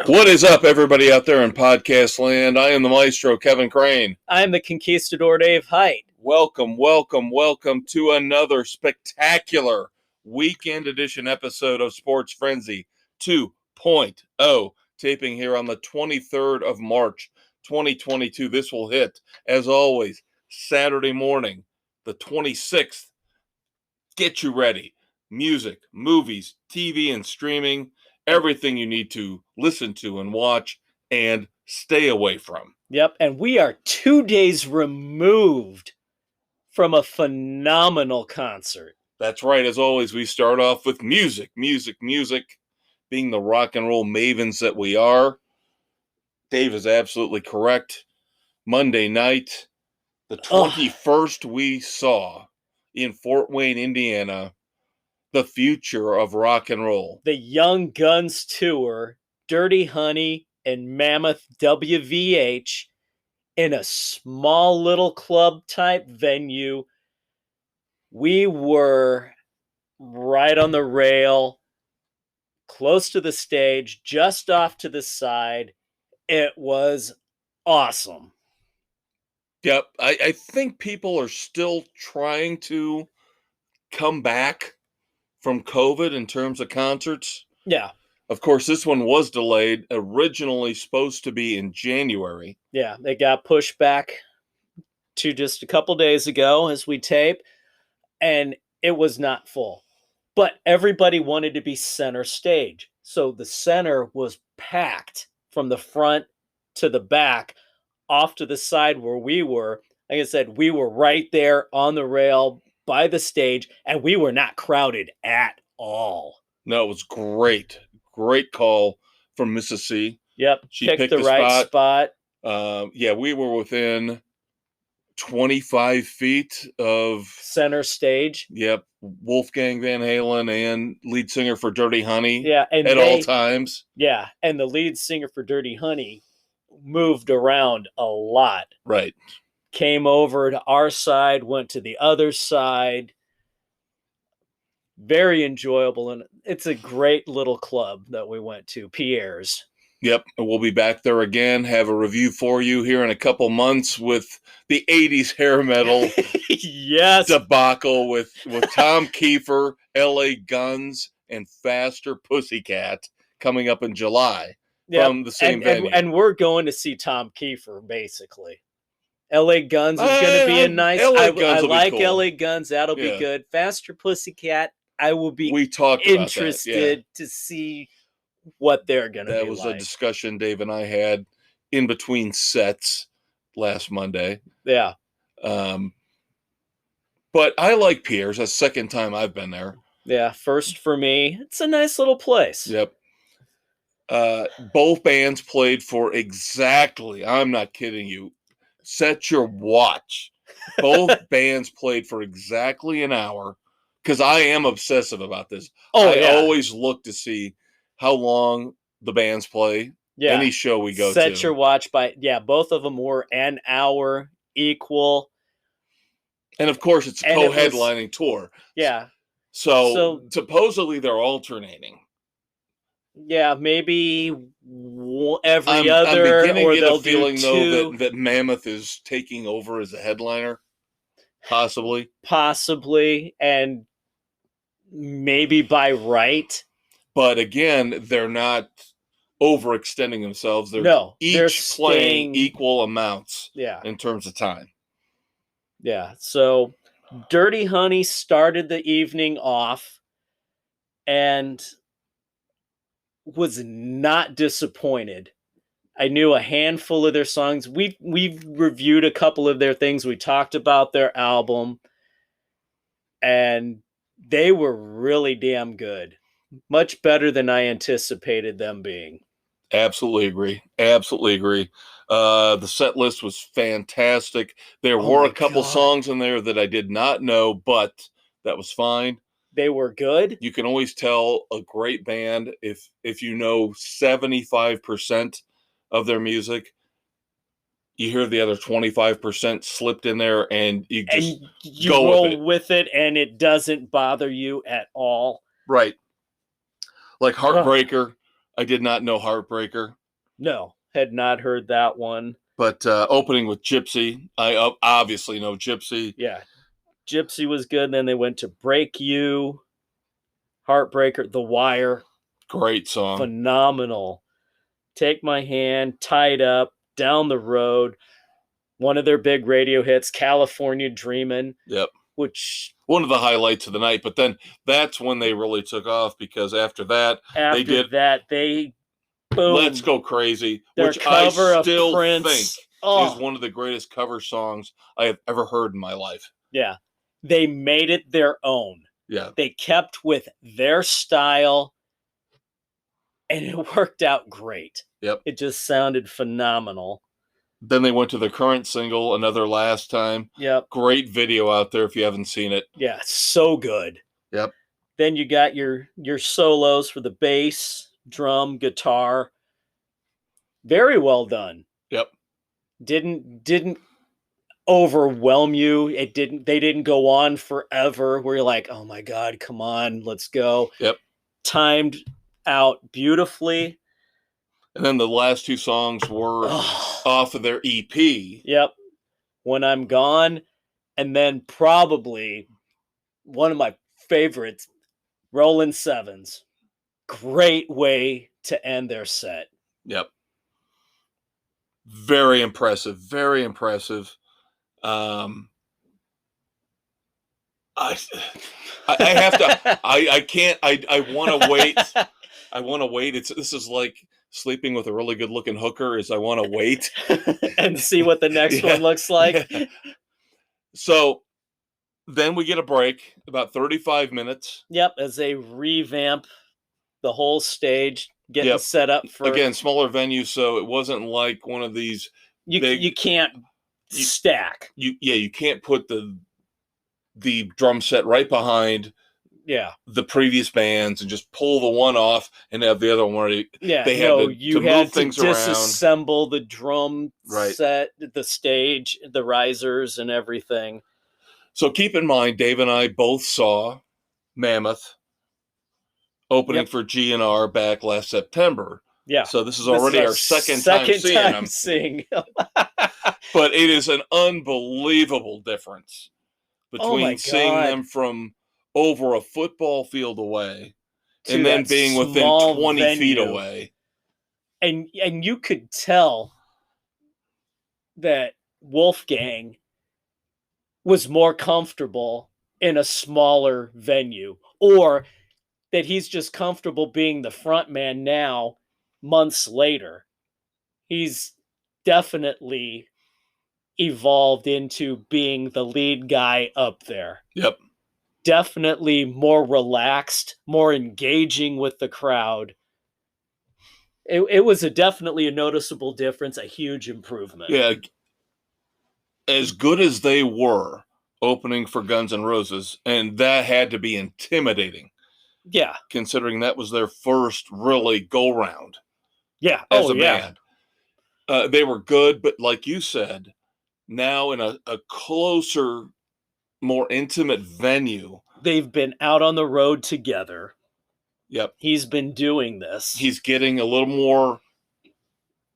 What is up, everybody out there in podcast land? I am the maestro, Kevin Crane. I'm the conquistador, Dave Height. Welcome to another spectacular weekend edition episode of Sports Frenzy 2.0, taping here on the 23rd of March, 2022. This will hit, as always, Saturday morning, the 26th. Get you ready. Music, movies, TV, and streaming. Everything you need to listen to and watch and stay away from. Yep, and we are 2 days removed from a phenomenal concert. That's right. As always, we start off with music. Being the rock and roll mavens that we are. Dave is absolutely correct. Monday night, the 21st, we saw in Fort Wayne, Indiana, the future of rock and roll. The Young Guns Tour, Dirty Honey, and Mammoth WVH in a small little club type venue. We were right on the rail, close to the stage, just off to the side. It was awesome. Yep, I think people are still trying to come back from COVID in terms of concerts. Yeah. Of course, this one was delayed, originally supposed to be in January. Yeah, they got pushed back to just a couple days ago as we tape, and it was not full. But everybody wanted to be center stage. So the center was packed from the front to the back, off to the side where we were. Like I said, we were right there on the rail by the stage, and we were not crowded at all. No, it was great. Great call from Mrs. C. Yep, She picked the right spot. Yeah, we were within 25 feet of center stage. Yep, Wolfgang Van Halen and lead singer for Dirty Honey. Yeah, and at all times. Yeah, and the lead singer for Dirty Honey moved around a lot. Right. Came over to our side, went to the other side. Very enjoyable, and it's a great little club that we went to, Pierre's. Yep, we'll be back there again, have a review for you here in a couple months with the 80s hair metal yes. debacle with Tom Kiefer, LA Guns, and Faster Pussycat coming up in July from the same venue. And we're going to see Tom Kiefer, basically. LA Guns is going to be a nice... I like cool. LA Guns. That'll be good. Faster Pussycat, I will be interested to see what they're going to be like. That was a discussion Dave and I had in between sets last Monday. Yeah. But I like Pierre's. That's the second time I've been there. Yeah, first for me. It's a nice little place. Yep. Both bands played for exactly, I'm not kidding you, set your watch. Both bands played for exactly an hour, because I am obsessive about this. I always look to see how long the bands play. Yeah. Any show we go to. Set your watch by, both of them were an hour equal. And of course, it's a co-headlining tour. Yeah. So supposedly they're alternating. Yeah, maybe every other. I'm beginning to get a feeling, though, that Mammoth is taking over as a headliner. Possibly. And maybe by right. But again, they're not overextending themselves. They're playing equal amounts in terms of time. Yeah, so Dirty Honey started the evening off and was not disappointed. I knew a handful of their songs. We've reviewed a couple of their things. We talked about their album, and they were really damn good. Much better than I anticipated them being. Absolutely agree. The set list was fantastic. There were a couple songs in there that I did not know, but that was fine. They were good. You can always tell a great band if you know 75% of their music. You hear the other 25% slipped in there, and you just roll with it, and it doesn't bother you at all. Right. Like Heartbreaker, I did not know Heartbreaker. No, had not heard that one. But opening with Gypsy, I obviously know Gypsy. Yeah, Gypsy was good. Then they went to Break You, Heartbreaker, The Wire. Great song. Phenomenal. Take My Hand, Tied Up, Down the Road. One of their big radio hits, California Dreamin'. Yep. Which one of the highlights of the night. But then that's when they really took off, because after that they boom. Let's Go Crazy, Their which I cover still of Prince think is one of the greatest cover songs I have ever heard in my life. Yeah. They made it their own. Yeah. They kept with their style, and it worked out great. Yep. It just sounded phenomenal. Then they went to the current single, Another Last Time. Yep. Great video out there if you haven't seen it. Yeah, so good. Yep. Then you got your solos for the bass, drum, guitar. Very well done. Yep. Didn't overwhelm you. They didn't go on forever where you're like, oh my God, come on, let's go. Yep. Timed out beautifully. And then the last two songs were off of their EP. Yep. When I'm Gone. And then probably one of my favorites, Rollin' Sevens. Great way to end their set. Yep. Very impressive. Very impressive. I have to. I can't. I want to wait. I want to wait. This is like sleeping with a really good looking hooker. I want to wait and see what the next one looks like. Yeah. So then we get a break, about 35 minutes. Yep, as they revamp the whole stage, getting set up for again smaller venues, so it wasn't like one of these. You can't stack. You can't put the drum set right behind the previous bands and just pull the one off and have the other one. They had to move things around, disassemble the drum set, the stage, the risers, and everything. So keep in mind, Dave and I both saw Mammoth opening for GNR back last September. Yeah. So this is already our second time seeing them. But it is an unbelievable difference between seeing them from over a football field away and then being within 20 feet away. And you could tell that Wolfgang was more comfortable in a smaller venue, or that he's just comfortable being the front man now, months later. He's definitely evolved into being the lead guy up there. Yep. Definitely more relaxed, more engaging with the crowd. It was definitely a noticeable difference, a huge improvement. Yeah. As good as they were opening for Guns N' Roses, and that had to be intimidating. Yeah. Considering that was their first really go-round. Yeah. As a band. They were good, but like you said, now in a closer, more intimate venue. They've been out on the road together. Yep. He's been doing this. He's getting a little more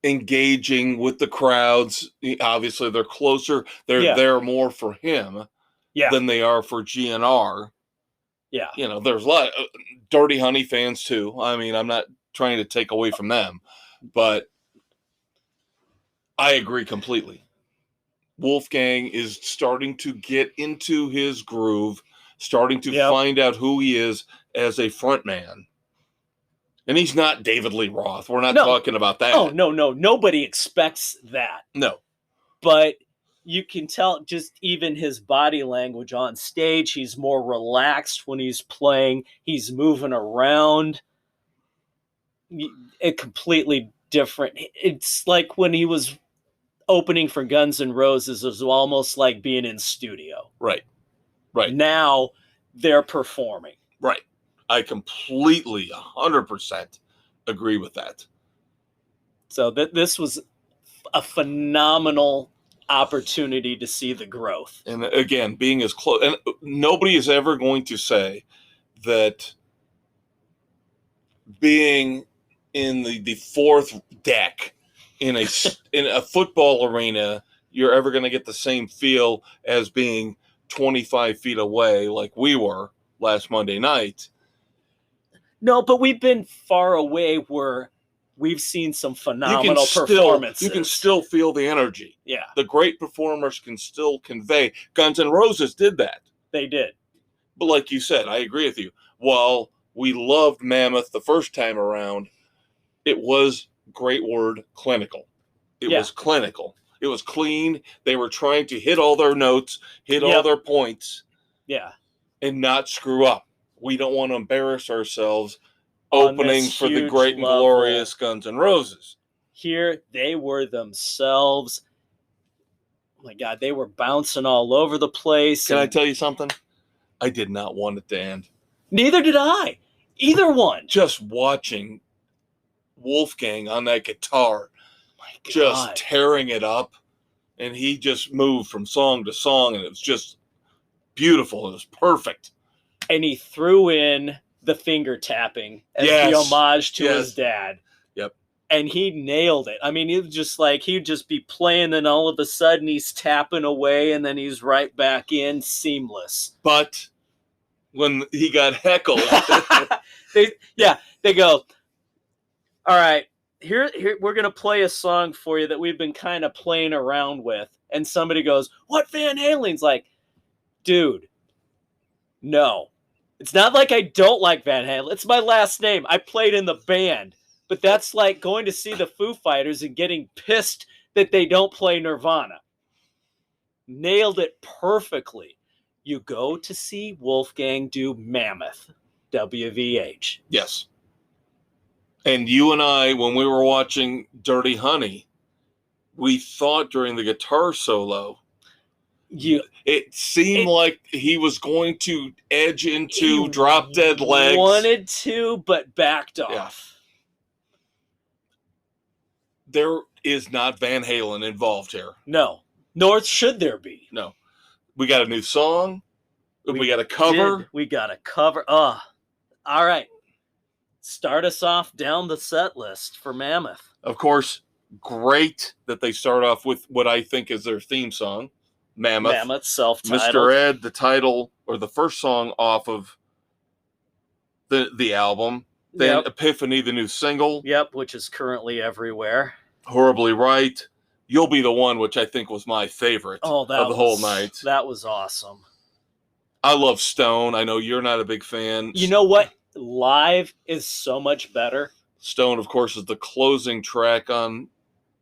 engaging with the crowds. Obviously, they're closer. They're there more for him than they are for GNR. Yeah. You know, there's a lot of Dirty Honey fans too. I mean, I'm not trying to take away from them, but I agree completely. Wolfgang is starting to get into his groove, starting to find out who he is as a front man. And he's not David Lee Roth. We're not talking about that. Oh, no. Nobody expects that. No. But you can tell just even his body language on stage. He's more relaxed when he's playing. He's moving around. It completely different. It's like when he was opening for Guns N' Roses, it was almost like being in studio. Right. Now they're performing. Right. I completely 100% agree with that. So this was a phenomenal opportunity to see the growth. And again, being as close, and nobody is ever going to say that being in the fourth deck in a football arena you're ever going to get the same feel as being 25 feet away like we were last Monday night. No, but we've been far away where we've seen some phenomenal performances. You can still feel the energy. Yeah. The great performers can still convey. Guns N' Roses did that. They did. But like you said, I agree with you. While we loved Mammoth the first time around, it was, great word, clinical. It was clinical. It was clean. They were trying to hit all their notes, hit all their points. Yeah. And not screw up. We don't want to embarrass ourselves opening for the great and glorious Guns N' Roses. Here, they were themselves. Oh my God, they were bouncing all over the place. Can I tell you something? I did not want it to end. Neither did I. Either one. Just watching Wolfgang on that guitar, just tearing it up. And he just moved from song to song, and it was just beautiful. It was perfect. And he threw in the finger tapping as the homage to his dad. Yep. And he nailed it. I mean, it was just like he'd just be playing, and all of a sudden he's tapping away, and then he's right back in, seamless. But when he got heckled, they go, all right, here we're gonna play a song for you that we've been kind of playing around with, and somebody goes, "What Van Halen's?" Like, dude, no. It's not like I don't like Van Halen. It's my last name. I played in the band. But that's like going to see the Foo Fighters and getting pissed that they don't play Nirvana. Nailed it perfectly. You go to see Wolfgang do Mammoth, WVH. Yes. And you and I, when we were watching Dirty Honey, we thought during the guitar solo, it seemed like he was going to edge into Drop Dead Legs. Wanted to, but backed off. Yeah. There is not Van Halen involved here. No. Nor should there be. No. We got a new song. We got a cover. We got a cover. All right. Start us off down the set list for Mammoth. Of course, great that they start off with what I think is their theme song. Mammoth, self-titled. Mr. Ed, the title or the first song off of the album. Then Epiphany, the new single. Yep, which is currently everywhere. Horribly Right. You'll Be the One, which I think was my favorite of the whole night. That was awesome. I love Stone. I know you're not a big fan. You know what? Live is so much better. Stone, of course, is the closing track on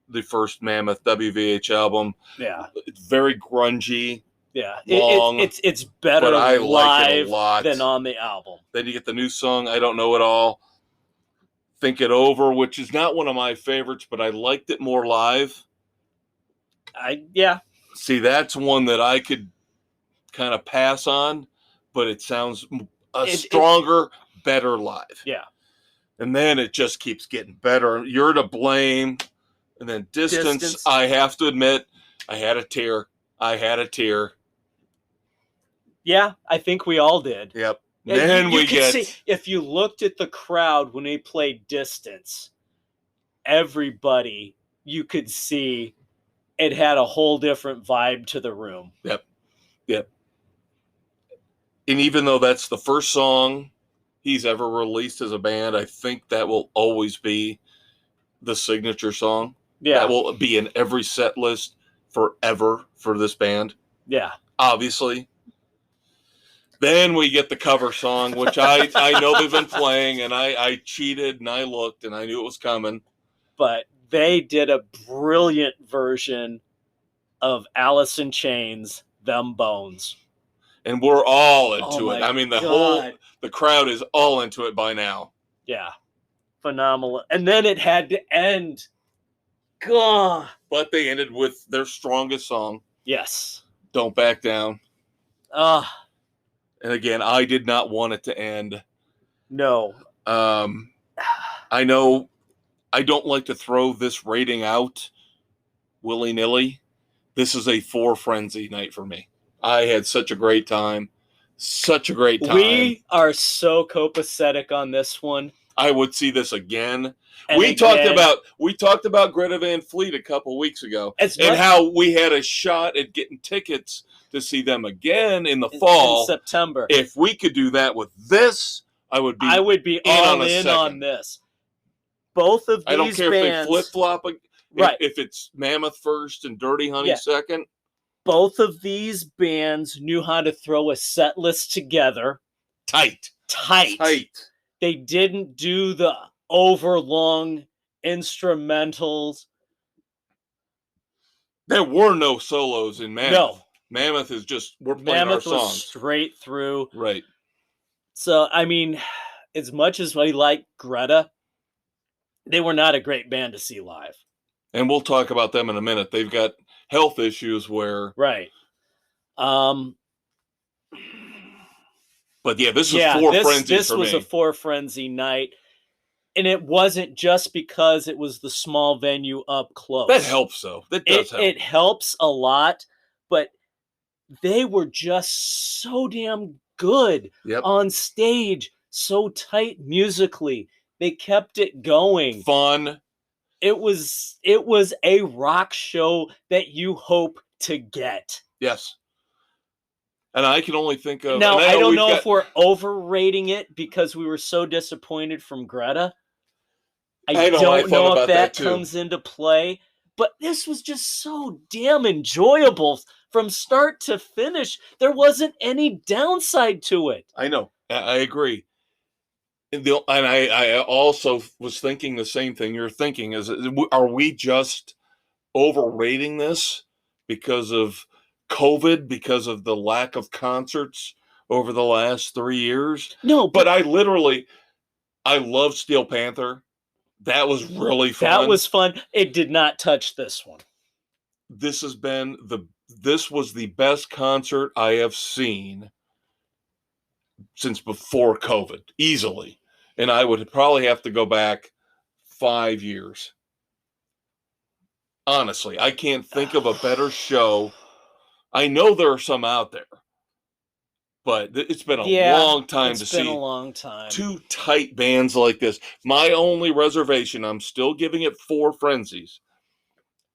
the first Mammoth WVH album. Yeah. It's very grungy. Yeah. Long. It's better live like it a lot. Than on the album. Then you get the new song, I Don't Know It All. Think It Over, which is not one of my favorites, but I liked it more live. See, that's one that I could kind of pass on, but it sounds stronger, better live. Yeah. And then it just keeps getting better. You're to Blame. And then Distance. I have to admit, I had a tear. Yeah, I think we all did. Yep. Then we get... see, if you looked at the crowd when we played Distance, everybody, you could see it had a whole different vibe to the room. Yep. And even though that's the first song he's ever released as a band, I think that will always be the signature song. Yeah. That will be in every set list forever for this band. Yeah. Obviously. Then we get the cover song, which I know they've been playing, and I cheated and I looked and I knew it was coming. But they did a brilliant version of Alice in Chains, Them Bones. And we're all into it. I mean, the crowd is all into it by now. Yeah. Phenomenal. And then it had to end. God. But they ended with their strongest song. Yes. Don't Back Down. And again, I did not want it to end. No. I know I don't like to throw this rating out willy-nilly. This is a 4 Frenzy night for me. I had such a great time. We are so copacetic on this one. I would see this again. And We talked about Greta Van Fleet a couple weeks ago, and how we had a shot at getting tickets to see them again in the fall in September. If we could do that with this, I would be all in on this. Both of these I don't care bands, if they flip flop. Right. If it's Mammoth first and Dirty Honey second. Both of these bands knew how to throw a set list together. Tight. They didn't do the overlong instrumentals. There were no solos in Mammoth. No. Mammoth is just, we're playing our songs. Mammoth was straight through. Right. So, I mean, as much as we like Greta, they were not a great band to see live. And we'll talk about them in a minute. They've got health issues where... Right. But yeah, this was For Frenzy This was a For Frenzy night. And it wasn't just because it was the small venue up close. That helps, though. That does help. It helps a lot, but they were just so damn good on stage, so tight musically. They kept it going. Fun. It was a rock show that you hope to get. Yes. And I can only think of... Now, I don't know if we're overrating it because we were so disappointed from Greta. I don't know if that comes into play. But this was just so damn enjoyable from start to finish. There wasn't any downside to it. I know. I agree. And I also was thinking the same thing you're thinking. Are we just overrating this because of COVID, because of the lack of concerts over the last 3 years? No. But I love Steel Panther. That was really fun. That was fun. It did not touch this one. This was the best concert I have seen since before COVID, easily. And I would probably have to go back 5 years. Honestly, I can't think of a better show. I know there are some out there, but it's been a long time to see. It's been a long time. Two tight bands like this. My only reservation, I'm still giving it 4 frenzies.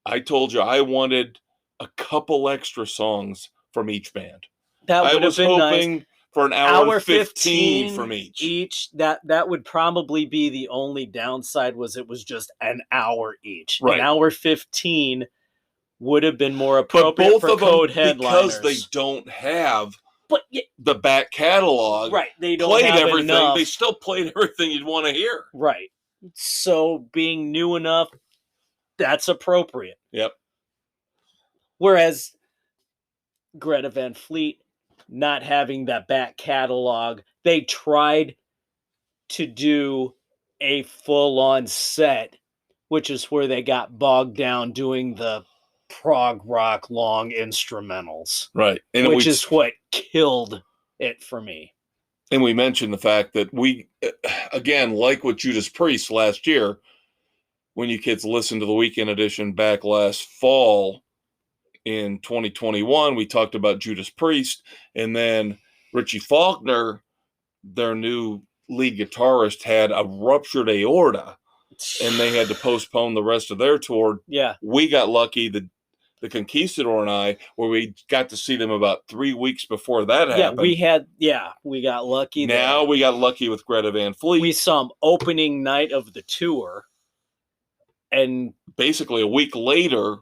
I told you I wanted a couple extra songs from each band. That would have been nice. For an hour 15 from each. That would probably be the only downside, was it was just an hour each. Right. An hour 15 would have been more appropriate for Code headliners. Because they don't have the back catalog. Right. They don't played have everything. enough. They still played everything you'd want to hear. Right. So being new enough, that's appropriate. Yep. Whereas Greta Van Fleet, not having that back catalog, they tried to do a full-on set, which is where they got bogged down doing the prog rock long instrumentals. Right. Which is what killed it for me. And we mentioned the fact that we, again, like with Judas Priest last year, when you kids listened to the weekend edition back last fall, in 2021, we talked about Judas Priest, and then Richie Faulkner, their new lead guitarist, had a ruptured aorta, and they had to postpone the rest of their tour. Yeah. We got lucky, the Conquistador and I, where we got to see them about 3 weeks before that happened. We got lucky. Now we got lucky with Greta Van Fleet. We saw them opening night of the tour, and basically a week later,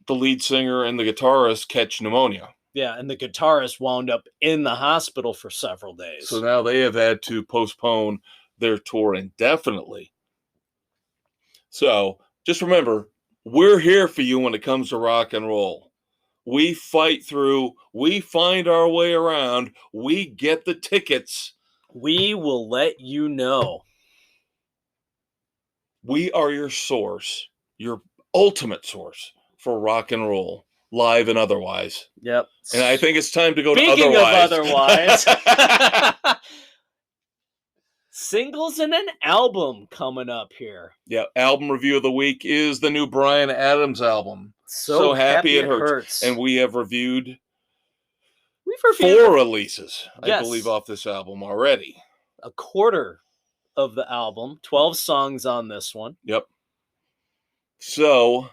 the lead singer and the guitarist catch pneumonia. Yeah, and the guitarist wound up in the hospital for several days. So now they have had to postpone their tour indefinitely. So just remember, we're here for you when it comes to rock and roll. We fight through, we find our way around, we get the tickets. We will let you know. We are your source, your ultimate source for rock and roll, live and otherwise. Yep. And I think it's time to go Speaking to otherwise. Of otherwise. Singles and an album coming up here. Yeah, album review of the week is the new Bryan Adams album. So happy it hurts. And we've reviewed 4 releases, I believe, off this album already. A quarter of the album. 12 songs on this one. Yep. So,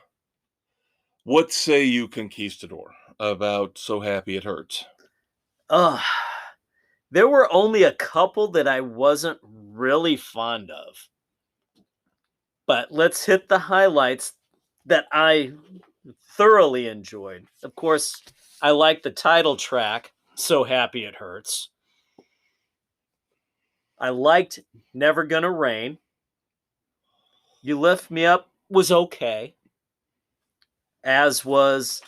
what say you, Conquistador, about So Happy It Hurts? There were only a couple that I wasn't really fond of. But let's hit the highlights that I thoroughly enjoyed. Of course, I like the title track, So Happy It Hurts. I liked Never Gonna Rain. You Lift Me Up was okay, as was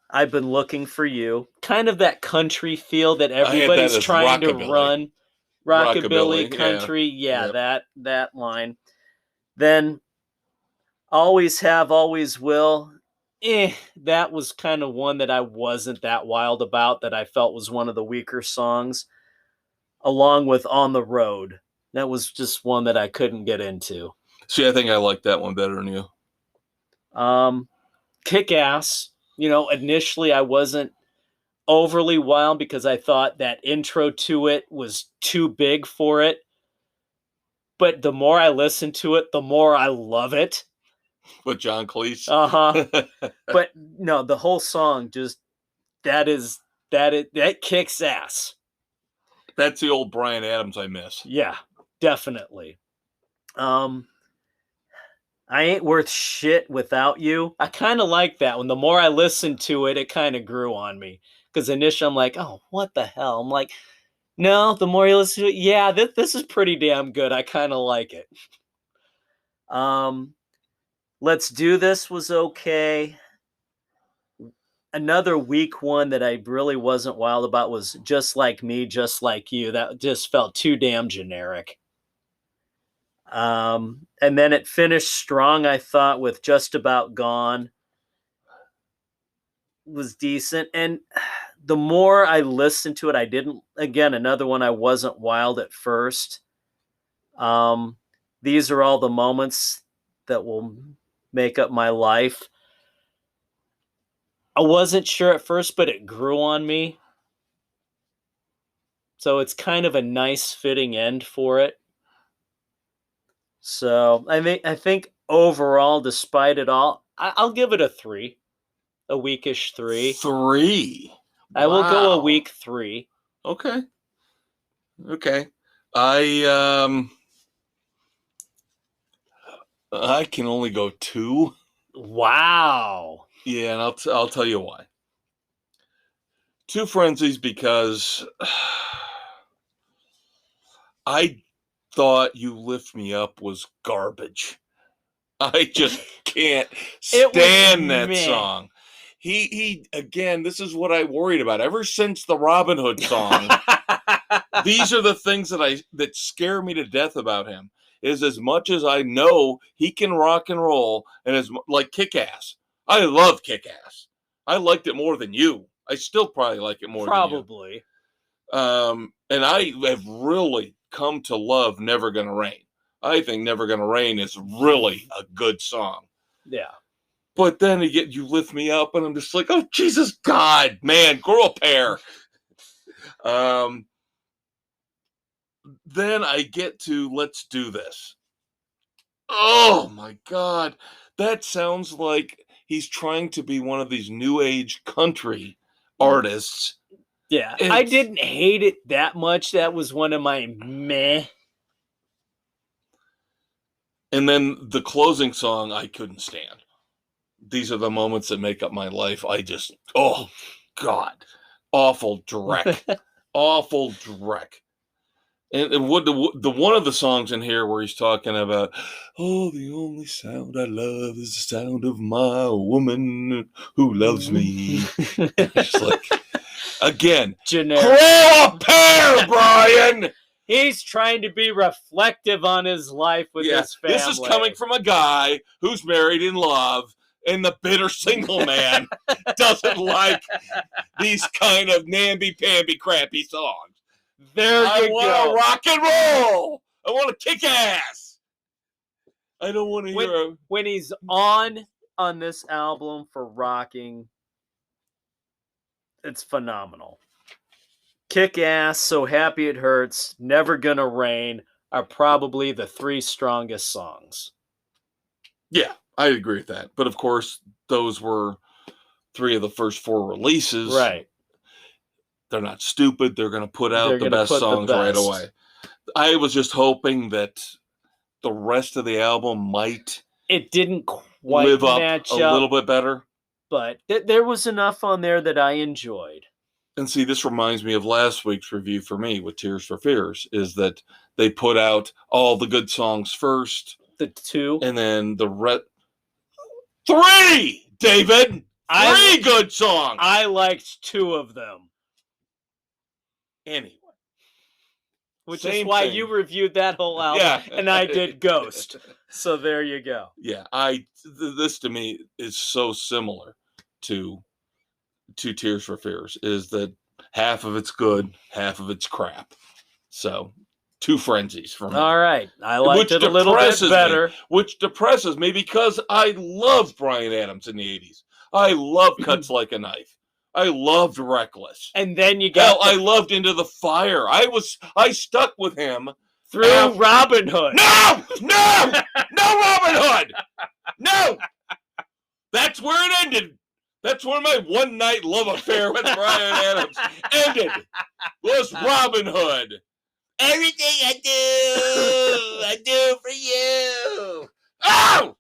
I've Been Looking for You. Kind of that country feel that I had that everybody's as trying to rockabilly. run. Rockabilly, Yeah. country, yeah, Yep. that line. Then Always Have, Always Will. That was kind of one that I wasn't that wild about, that I felt was one of the weaker songs, along with On the Road. That was just one that I couldn't get into. See, I think I like that one better than you. Kick Ass, initially I wasn't overly wild because I thought that intro to it was too big for it. But the more I listen to it, the more I love it. With John Cleese. But no, the whole song just that kicks ass. That's the old Bryan Adams I miss. Yeah, definitely. I Ain't Worth Shit Without You. I kind of like that one. The more I listened to it, it kind of grew on me. Because initially I'm like, oh, what the hell? I'm like, no, the more you listen to it, yeah, this is pretty damn good. I kind of like it. Let's Do This was okay. Another weak one that I really wasn't wild about was Just Like Me, Just Like You. That just felt too damn generic. And then it finished strong, I thought, with Just About Gone. Was decent. And the more I listened to it, again, another one I wasn't wild at first. These Are All the Moments That Will Make Up My Life. I wasn't sure at first, but it grew on me. So it's kind of a nice fitting end for it. So I think overall, despite it all, I'll give it a 3, a weakish 3. 3. I will go a Wow. weak 3. Okay. I can only go 2. Wow. Yeah, and I'll tell you why. 2 frenzies because I thought You Lift Me Up was garbage. I just can't stand that song. He again, this is what I worried about ever since the Robin Hood song. These are the things that scare me to death about him. Is as much as I know he can rock and roll, and as like Kick-Ass. I love Kick-Ass. I liked it more than you. I still probably like it more than you. Probably. And I have really come to love Never Gonna Rain. I think Never Gonna Rain is really a good song. Yeah. But then You Lift Me Up, and I'm just like, oh, Jesus God, man, grow a pair. Then I get to Let's Do This. Oh, my God. That sounds like he's trying to be one of these new age country artists. Yeah, I didn't hate it that much. That was one of my meh. And then the closing song I couldn't stand. These Are the Moments That Make Up My Life. I just, oh, God. Awful dreck. Awful dreck. And what the one of the songs in here where he's talking about, oh, the only sound I love is the sound of my woman who loves me. It's like, again, generic. Grow a pair, Brian. He's trying to be reflective on his life with his family. This is coming from a guy who's married in love, and the bitter single man doesn't like these kind of namby-pamby crappy songs. I want to rock and roll. I want to kick ass. I don't want to hear when he's on this album for rocking. It's phenomenal. Kick Ass, So Happy It Hurts, Never Gonna Rain, are probably the 3 strongest songs. Yeah, I agree with that. But of course, those were 3 of the first 4 releases. Right. They're not stupid. They're going to put They're out the gonna best put the songs right best. away. I was just hoping that the rest of the album might It didn't quite live up match a up, little bit better. but there was enough on there that I enjoyed. And see, this reminds me of last week's review for me with Tears for Fears, is that they put out all the good songs first. The 2. And then the 3, David! 3 good songs! I liked 2 of them. Anyway. Which is why you reviewed that whole album, and I did Ghost. So there you go. Yeah, this to me is so similar to Tears for Fears, is that half of it's good, half of it's crap. So, 2 frenzies for me. All right. I liked it a little bit better. Which depresses me because I loved Bryan Adams in the 80s. I loved Cuts Like a Knife. I loved Reckless. And then you got I loved Into the Fire. I stuck with him through Robin Hood. No! No Robin Hood! No! That's where it ended. That's where my one-night love affair with Bryan Adams ended. Was Robin Hood. Everything I do for you. Oh!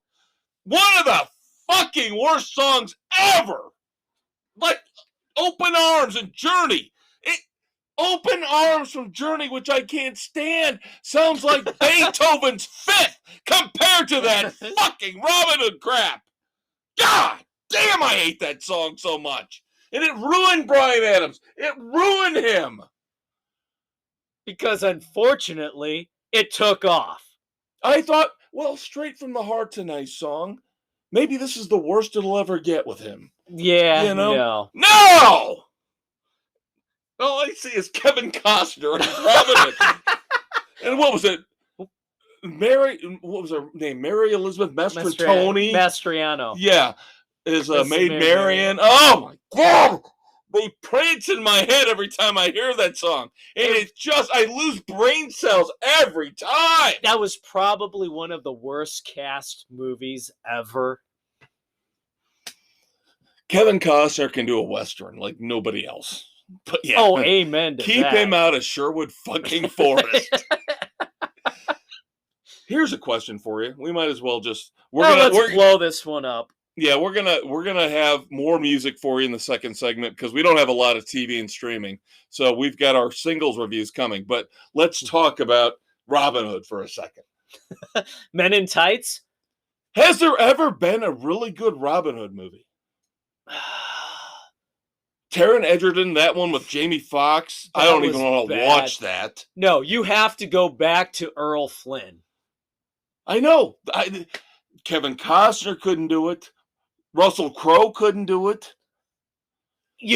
One of the fucking worst songs ever. Like Open Arms and Journey. Open Arms from Journey, which I can't stand, sounds like Beethoven's Fifth compared to that fucking Robin Hood crap. God damn, I hate that song so much. And it ruined Bryan Adams. It ruined him. Because unfortunately, it took off. I thought, well, Straight from the Heart's a nice song. Maybe this is the worst it'll ever get with him. Yeah, you know? No! All I see is Kevin Costner and Robin Hood. And what was it? What was her name? Mary Elizabeth Mastriano. Yeah. Is Maid Marian. Oh my God! They prance in my head every time I hear that song. And it's just, I lose brain cells every time. That was probably one of the worst cast movies ever. Kevin Costner can do a Western like nobody else. But yeah. Oh, amen to Keep that. him out of Sherwood fucking Forest. Here's a question for you. We might as well just let's blow this one up. Yeah, we're gonna have more music for you in the second segment because we don't have a lot of TV and streaming. So we've got our singles reviews coming. But let's talk about Robin Hood for a second. Men in Tights? Has there ever been a really good Robin Hood movie? Taron Egerton, that one with Jamie Foxx. I don't even want to watch that. No, you have to go back to Earl Flynn. I know. Kevin Costner couldn't do it. Russell Crowe couldn't do it.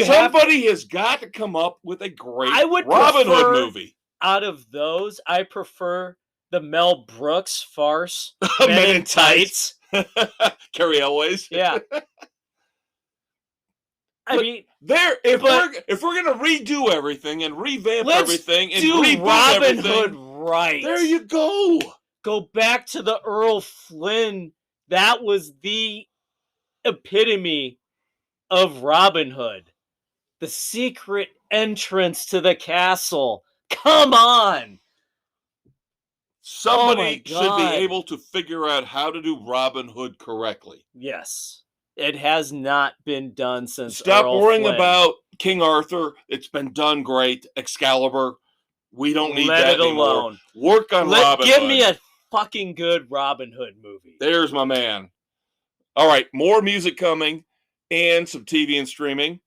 Somebody has got to come up with a great Robin Hood movie. Out of those, I prefer the Mel Brooks farce, Men in Tights. Carrie Elways. Yeah. I mean, if we're gonna redo everything and revamp everything and reboot Robin everything, Hood right. There you go. Go back to the Earl Flynn. That was the epitome of Robin Hood. The secret entrance to the castle. Come on. Somebody should be able to figure out how to do Robin Hood correctly. Yes. It has not been done since Stop Earl worrying Flynn. about King Arthur. It's been done great. Excalibur. We don't need that anymore. Alone. Work on Robin Hood. Give me a fucking good Robin Hood movie. There's my man. All right, more music coming and some TV and streaming.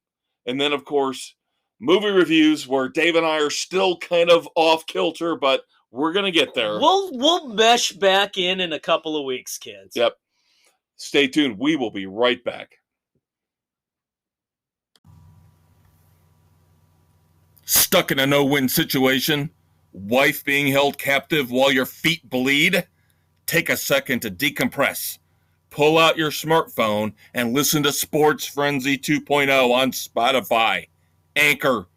And then, of course, movie reviews where Dave and I are still kind of off kilter, but we're going to get there. We'll mesh back in a couple of weeks, kids. Yep. Stay tuned. We will be right back. Stuck in a no-win situation? Wife being held captive while your feet bleed? Take a second to decompress. Pull out your smartphone and listen to Sports Frenzy 2.0 on Spotify, Anchor,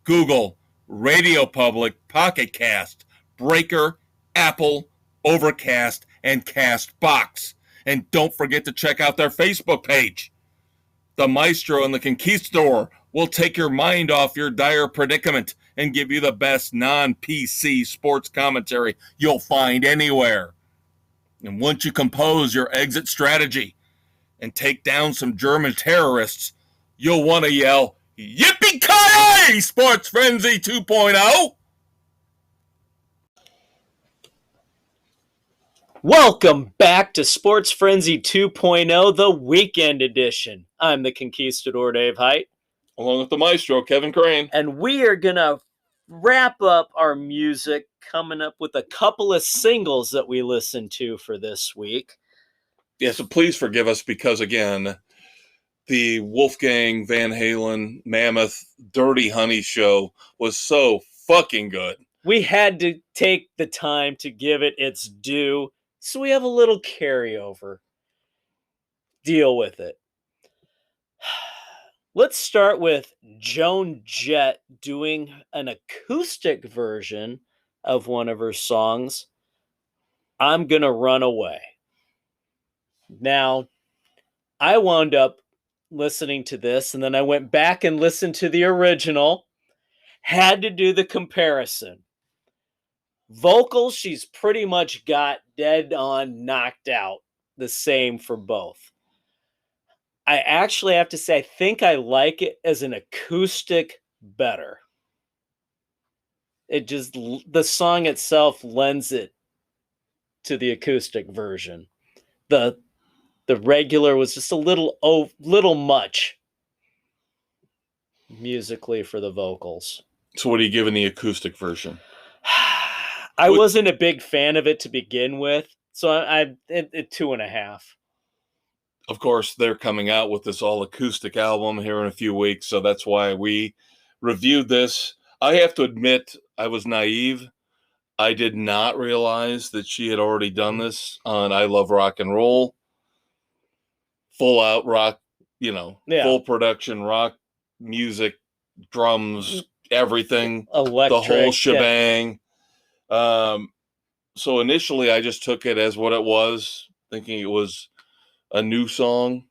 Google, Radio Public, Pocket Cast, Breaker, Apple, Overcast, and Castbox. And don't forget to check out their Facebook page. The Maestro and the Conquistador will take your mind off your dire predicament and give you the best non-PC sports commentary you'll find anywhere. And once you compose your exit strategy and take down some German terrorists, you'll want to yell, Yippee-ki-yay, Sports Frenzy 2.0! Welcome back to Sports Frenzy 2.0, the weekend edition. I'm the Conquistador, Dave Height. Along with the Maestro, Kevin Crane. And we are going to wrap up our music, coming up with a couple of singles that we listened to for this week. Yeah, so please forgive us because, again, the Wolfgang Van Halen Mammoth Dirty Honey show was so fucking good. We had to take the time to give it its due, so we have a little carryover. Deal with it. Let's start with Joan Jett doing an acoustic version of one of her songs, I'm Gonna Run Away. Now, I wound up listening to this, and then I went back and listened to the original, had to do the comparison. Vocals, she's pretty much got dead on knocked out the same for both. I actually have to say, I think I like it as an acoustic better. It just, the song itself lends it to the acoustic version. The regular was just a little much musically for the vocals. So what are you giving the acoustic version? I wasn't a big fan of it to begin with, so I 2.5. Of course, they're coming out with this all acoustic album here in a few weeks, so that's why we reviewed this. I have to admit, I was naive. I did not realize that she had already done this on I Love Rock and Roll. Full out rock, full production rock music, drums, everything, electric, the whole shebang. Yeah. So initially I just took it as what it was, thinking it was a new song.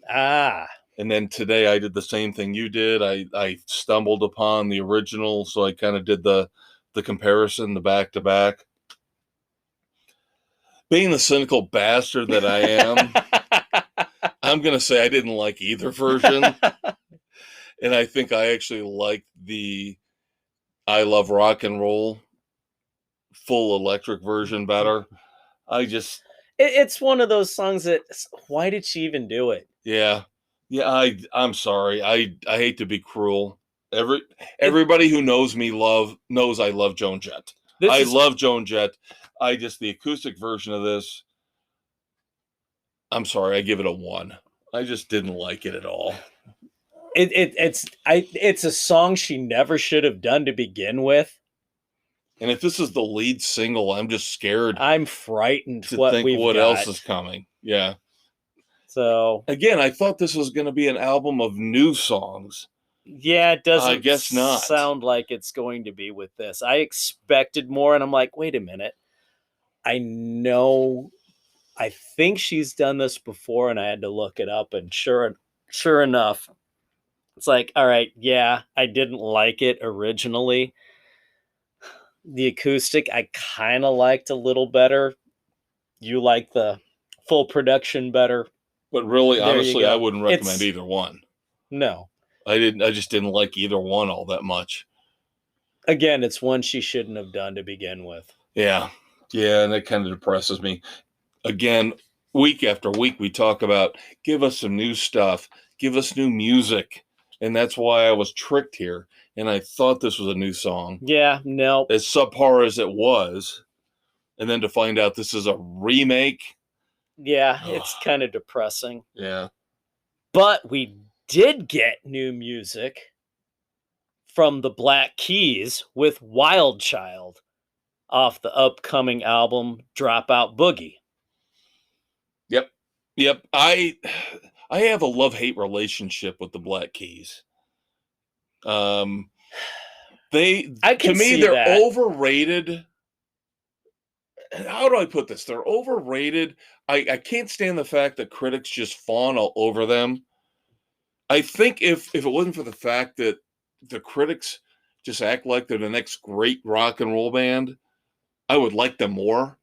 And then today I did the same thing you did. I stumbled upon the original, so I kind of did the comparison, the back-to-back. Being the cynical bastard that I am, I'm going to say I didn't like either version. And I think I actually liked the I Love Rock and Roll full electric version better. It's one of those songs that, why did she even do it? Yeah, I'm sorry. I hate to be cruel. Everybody who knows me knows I love Joan Jett. Love Joan Jett. The acoustic version of this, I'm sorry, I give it a 1. I just didn't like it at all. It's a song she never should have done to begin with. And if this is the lead single, I'm just scared. I'm frightened to think what else is coming. Yeah. So again, I thought this was going to be an album of new songs. Yeah, it doesn't I guess not. Sound like it's going to be with this. I expected more, and I'm like, wait a minute. I think she's done this before, and I had to look it up, and sure enough, it's like, all right, yeah, I didn't like it originally. The acoustic, I kind of liked a little better. You like the full production better. But really, honestly, I wouldn't recommend either one. No. I just didn't like either one all that much. Again, it's one she shouldn't have done to begin with. Yeah, and it kind of depresses me. Again, week after week, we talk about, give us some new stuff, give us new music. And that's why I was tricked here. And I thought this was a new song. Yeah, no. As subpar as it was. And then to find out this is a remake. Yeah, it's kind of depressing. Yeah. But we did get new music from the Black Keys with Wild Child off the upcoming album Dropout Boogie. Yep. I have a love-hate relationship with the Black Keys. They're overrated how do I put this? They're overrated. I can't stand the fact that critics just fawn all over them. I think if it wasn't for the fact that the critics just act like they're the next great rock and roll band, I would like them more.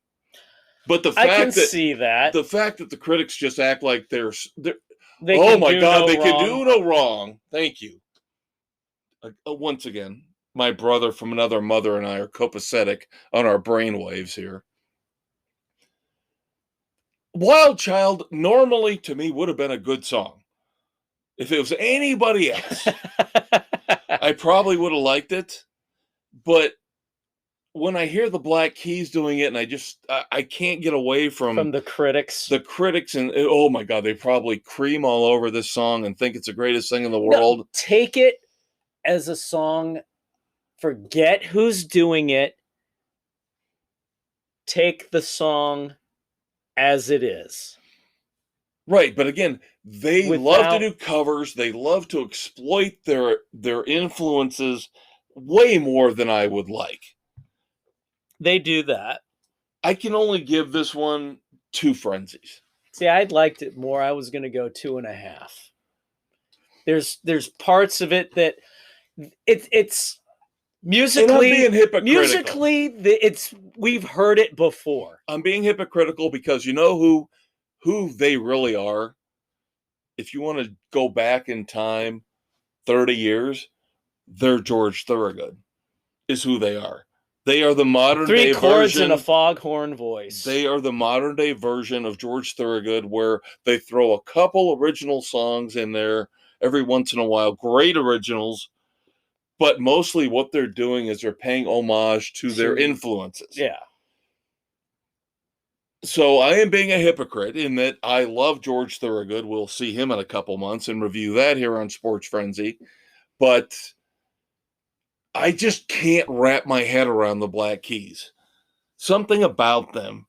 But I can see that. the fact that the critics just act like they're They oh can my do God, no they can wrong. do no wrong. Thank you. Once again, my brother from another mother and I are copacetic on our brainwaves here. Wild Child normally to me would have been a good song. If it was anybody else, I probably would have liked it. But when I hear the Black Keys doing it, and I can't get away From the critics. the critics, and oh my God, they probably cream all over this song and think it's the greatest thing in the No, world. take it as a song. Forget who's doing it. Take the song as it is. Right, but again, they love to Without- do covers. They love to exploit their influences way more than I would like. They do that. I can only give this one 2 frenzies. See, I'd liked it more. I was going to go 2.5. There's parts of it that it's musically, And I'm being hypocritical. musically, we've heard it before. I'm being hypocritical because you know who they really are. If you want to go back in time 30 years, they're George Thorogood is who they are. They are the modern 3 day chords version. and a foghorn voice. They are the modern day version of George Thorogood, where they throw a couple original songs in there every once in a while, great originals, but mostly what they're doing is they're paying homage to their influences. Yeah. So I am being a hypocrite in that I love George Thorogood. We'll see him in a couple months and review that here on Sports Frenzy. But I just can't wrap my head around the Black Keys. Something about them.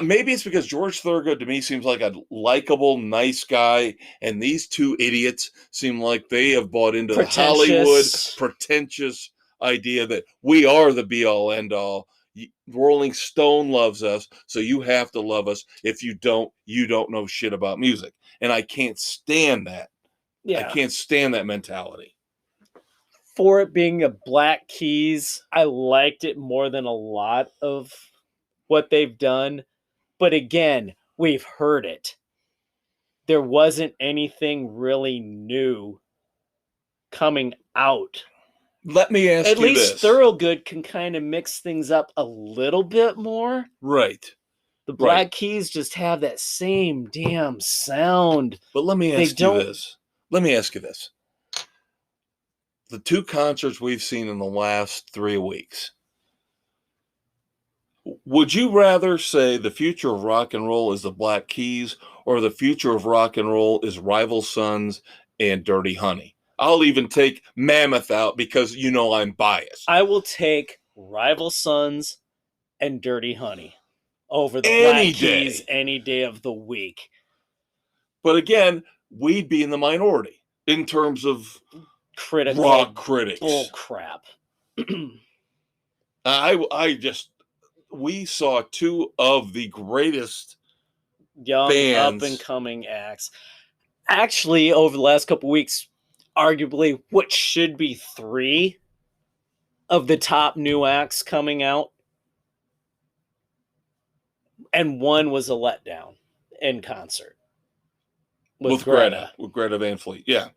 Maybe it's because George Thorogood to me seems like a likable, nice guy, and these 2 idiots seem like they have bought into the Hollywood pretentious idea that we are the be-all, end-all. Rolling Stone loves us, so you have to love us. If you don't know shit about music. And I can't stand that. Yeah. I can't stand that mentality. For it being a Black Keys, I liked it more than a lot of what they've done. But again, we've heard it. There wasn't anything really new coming out. Let me ask you this. At least Thorogood can kind of mix things up a little bit more. Right. The Black Keys just have that same damn sound. But let me ask you this. Let me ask you this. The 2 concerts we've seen in the last 3 weeks. Would you rather say the future of rock and roll is the Black Keys, or the future of rock and roll is Rival Sons and Dirty Honey? I'll even take Mammoth out because you know I'm biased. I will take Rival Sons and Dirty Honey over the Any Black Keys any day of the week. But again, we'd be in the minority in terms of rock critics. Bull crap. We saw 2 of the greatest young bands. up and coming acts. Actually, over the last couple weeks, arguably what should be 3 of the top new acts coming out, and 1 was a letdown in concert with Greta Van Fleet. Yeah.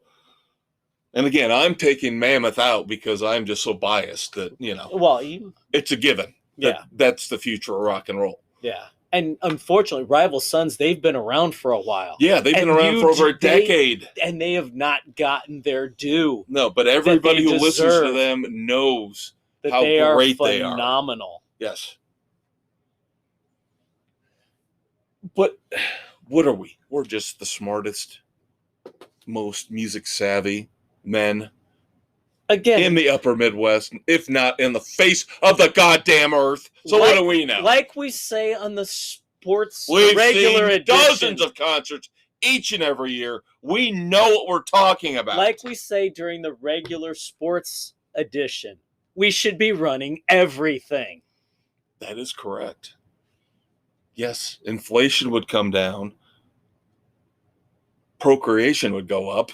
And again, I'm taking Mammoth out because I'm just so biased that, well, it's a given. That's the future of rock and roll. Yeah. And unfortunately, Rival Sons, they've been around for a while. Yeah, they've been around for over a decade. And they have not gotten their due. No, but everybody who listens to them knows how great they are. Phenomenal. Yes. But what are we? We're just the smartest, most music savvy men again in the upper Midwest, if not in the face of the goddamn earth. So what do we know? Like we say on the sports We've regular seen edition, dozens of concerts each and every year. We know what we're talking about. Like we say during the regular sports edition, we should be running everything. That is correct. Yes, inflation would come down. Procreation would go up.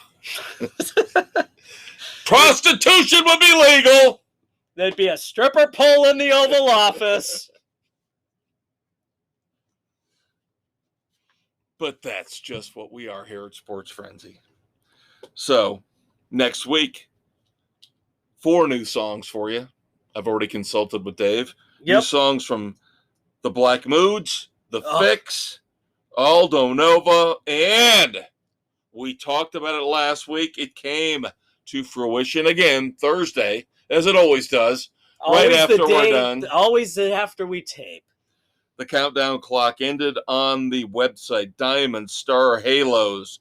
Prostitution would be legal. There'd be a stripper pole in the Oval Office. But that's just what we are here at Sports Frenzy. So, next week, 4 new songs for you. I've already consulted with Dave. Yep. New songs from the Black Moods, the Fix, Aldo Nova, and we talked about it last week. It came to fruition again Thursday, as it always does, right after we're done. Always after we tape. The countdown clock ended on the website. Diamond Star Halos,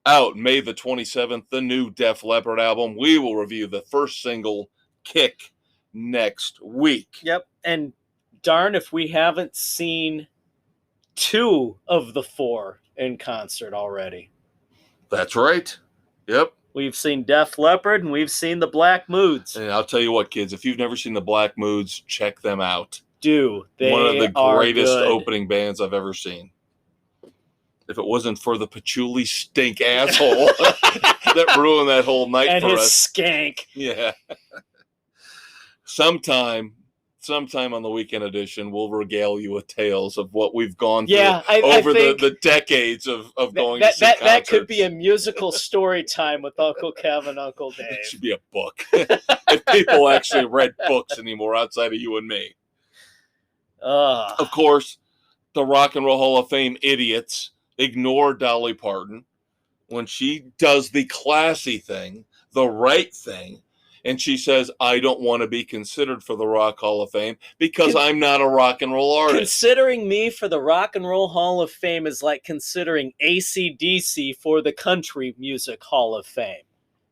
out May the 27th, the new Def Leppard album. We will review the first single, Kick, next week. Yep, and darn if we haven't seen 2 of the 4 in concert already. That's right. Yep. We've seen Def Leppard and we've seen the Black Moods. And I'll tell you what, kids, if you've never seen the Black Moods, check them out. They one of the greatest good. opening bands I've ever seen. If it wasn't for the patchouli stink asshole that ruined that whole night and for his us. Skank. Yeah. Sometime on the weekend edition, we'll regale you with tales of what we've gone through over the decades of going to see concerts. That could be a musical story time with Uncle Kev and Uncle Dave. It should be a book. If people actually read books anymore outside of you and me. Of course, the Rock and Roll Hall of Fame idiots ignore Dolly Parton when she does the classy thing, the right thing, and she says, I don't want to be considered for the Rock Hall of Fame because I'm not a rock and roll artist. Considering me for the Rock and Roll Hall of Fame is like considering AC/DC for the Country Music Hall of Fame.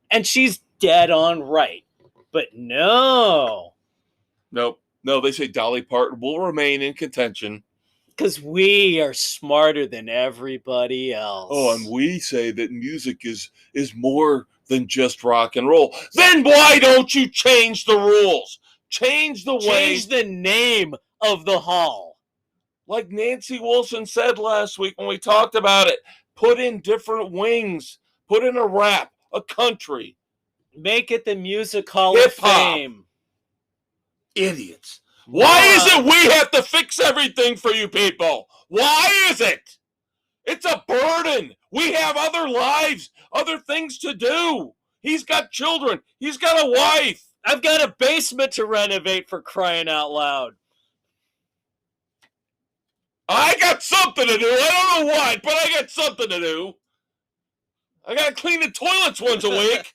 And she's dead on right. But no. Nope. No, they say Dolly Parton will remain in contention. Because we are smarter than everybody else. Oh, and we say that music is more than just rock and roll. Then why don't you change the rules? Change the name of the hall. Like Nancy Wilson said last week when we talked about it. Put in different wings. Put in a rap, a country. Make it the Music Hall of Fame. Idiots. Why is it we have to fix everything for you people? Why is it? It's a burden. We have other lives, other things to do. He's got children. He's got a wife. I've got a basement to renovate, for crying out loud. I got something to do. I don't know what, but I got something to do. I got to clean the toilets once a week.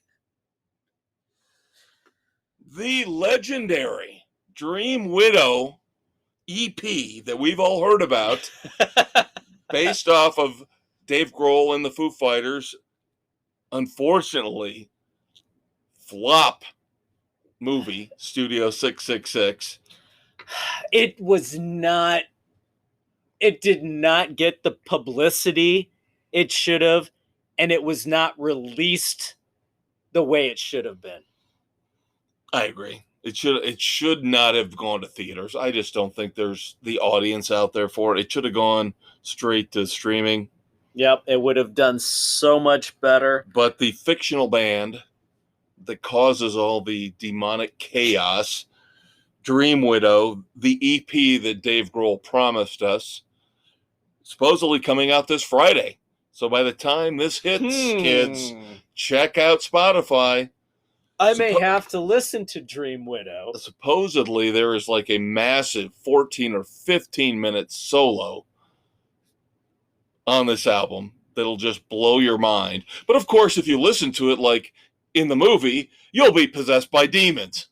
The legendary Dream Widow EP that we've all heard about, based off of Dave Grohl and the Foo Fighters, unfortunately, flop movie, Studio 666. It did not get the publicity it should have, and it was not released the way it should have been. I agree. It should not have gone to theaters. I just don't think there's the audience out there for it. It should have gone straight to streaming. Yep, it would have done so much better. But the fictional band that causes all the demonic chaos, Dream Widow, the EP that Dave Grohl promised us, supposedly coming out this Friday. So by the time this hits, kids, check out Spotify. I may have to listen to Dream Widow. Supposedly, there is like a massive 14 or 15-minute solo on this album that'll just blow your mind. But of course, if you listen to it like in the movie, you'll be possessed by demons.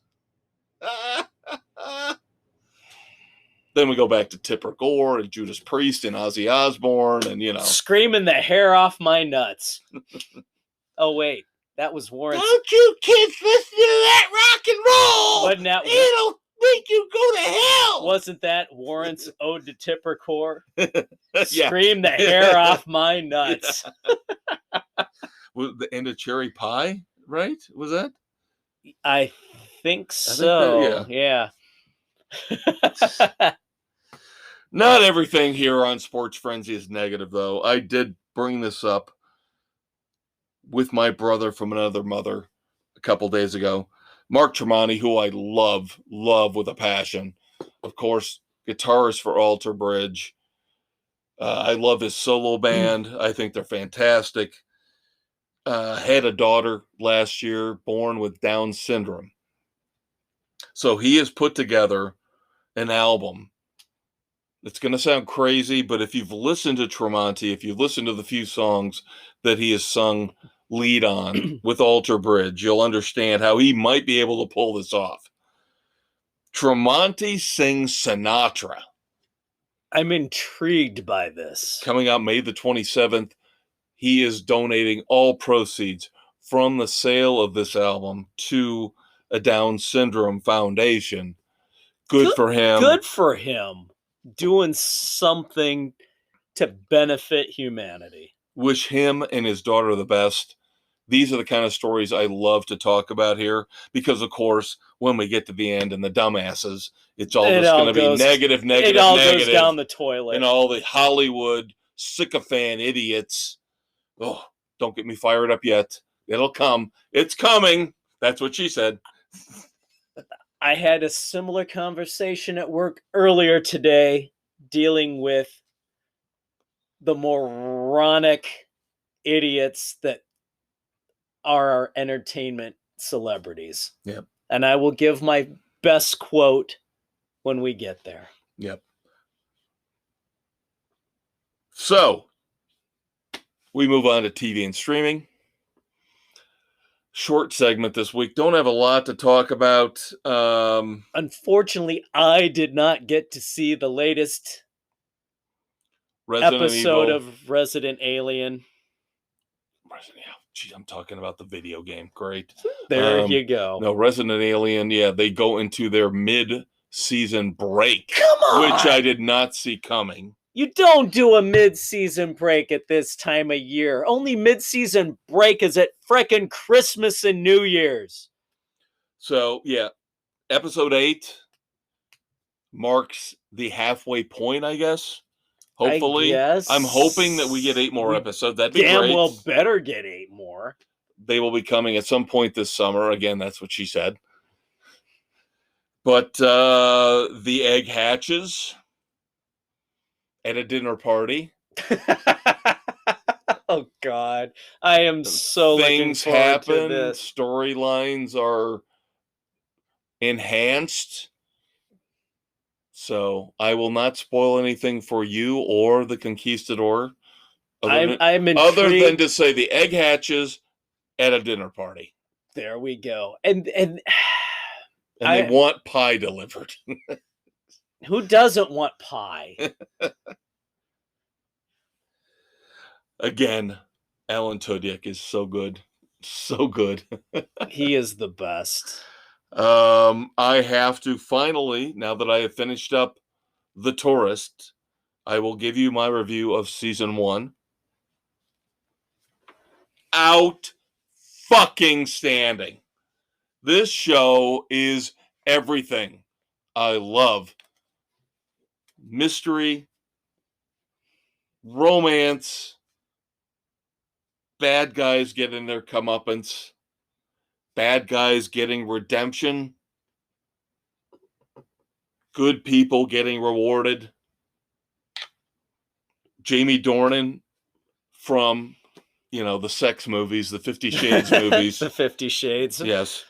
Then we go back to Tipper Gore and Judas Priest and Ozzy Osbourne and, screaming the hair off my nuts. Oh, wait. That was Warren's. Don't you kids listen to that rock and roll. Wasn't that, it'll make you go to hell. Wasn't that Warren's Ode to Tipper Core? Scream the hair off my nuts. Was the end of Cherry Pie, right? Was that? I think so. Yeah. Not everything here on Sports Frenzy is negative, though. I did bring this up with my brother from another mother a couple days ago. Mark Tremonti, who I love with a passion. Of course, guitarist for Alter Bridge. I love his solo band. I think they're fantastic. Had a daughter last year born with Down syndrome. So he has put together an album. It's going to sound crazy, but if you've listened to Tremonti, if you've listened to the few songs that he has sung lead on with Alter Bridge, you'll understand how he might be able to pull this off. Tremonti sings Sinatra. I'm intrigued by this. Coming out May the 27th, he is donating all proceeds from the sale of this album to a Down Syndrome Foundation. Good for him. Good for him. Doing something to benefit humanity. Wish him and his daughter the best. These are the kind of stories I love to talk about here because, of course, when we get to the end and the dumbasses, it's all just going to be negative. It all goes down the toilet. And all the Hollywood sycophant idiots. Oh, don't get me fired up yet. It'll come. It's coming. That's what she said. I had a similar conversation at work earlier today dealing with the moronic idiots that are our entertainment celebrities. Yep. And I will give my best quote when we get there. Yep. So, we move on to TV and streaming. Short segment this week. Don't have a lot to talk about. Unfortunately, I did not get to see the latest episode of Resident Alien. Gee, I'm talking about the video game. Great. There you go. No, Resident Alien, yeah, they go into their mid-season break. Come on! Which I did not see coming. You don't do a mid-season break at this time of year. Only mid-season break is at frickin' Christmas and New Year's. So, yeah, episode 8 marks the halfway point, I guess. Hopefully. I'm hoping that we get 8 more episodes. That'd be great. Damn well better get 8 more. They will be coming at some point this summer. Again, that's what she said. But the egg hatches at a dinner party. Oh, God. I am so looking forward to this. Storylines are enhanced. So I will not spoil anything for you or the Conquistador. I'm intrigued. Other than to say the egg hatches at a dinner party. There we go. And they want pie delivered. Who doesn't want pie? Again, Alan Tudyk is so good. So good. He is the best. I have to finally, now that I have finished up The Tourist, I will give you my review of season 1. Out fucking standing. This show is everything I love. Mystery, romance, bad guys getting their comeuppance, bad guys getting redemption, good people getting rewarded. Jamie Dornan from, the sex movies, the 50 Shades movies. The 50 Shades. Yes.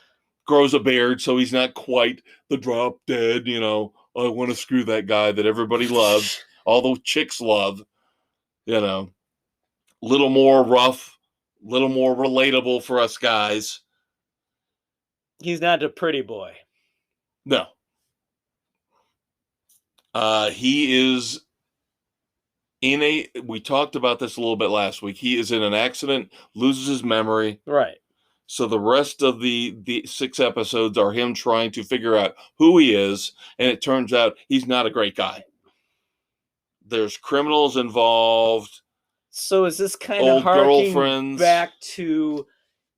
Grows a beard, so he's not quite the drop dead, I want to screw that guy that everybody loves. All the chicks love, little more rough, little more relatable for us guys. He's not a pretty boy. No. He is we talked about this a little bit last week. He is in an accident, loses his memory. Right. So the rest of the 6 episodes are him trying to figure out who he is, and it turns out he's not a great guy. There's criminals involved. So is this kind of harking back to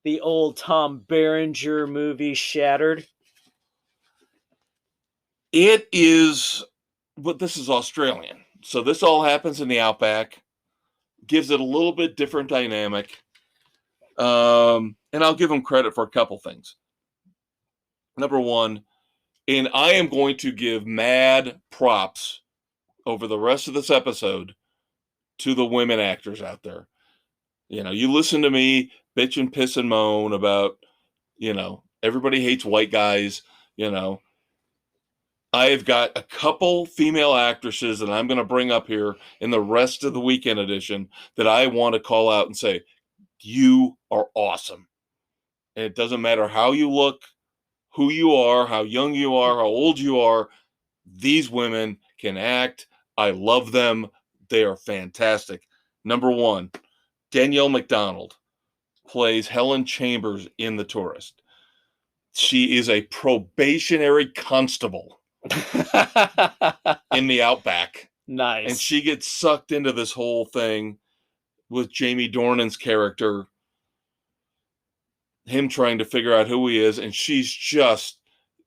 the old Tom Berenger movie Shattered? It is, but this is Australian. So this all happens in the outback, gives it a little bit different dynamic. And I'll give them credit for a couple things. Number one, and I am going to give mad props over the rest of this episode to the women actors out there. You know, you listen to me bitch and piss and moan about, everybody hates white guys, I've got a couple female actresses that I'm going to bring up here in the rest of the weekend edition that I want to call out and say, you are awesome. And it doesn't matter how you look, who you are, how young you are, how old you are. These women can act. I love them. They are fantastic. Number one, Danielle McDonald plays Helen Chambers in The Tourist. She is a probationary constable in the outback. Nice. And she gets sucked into this whole thing with Jamie Dornan's character, him trying to figure out who he is, and she's just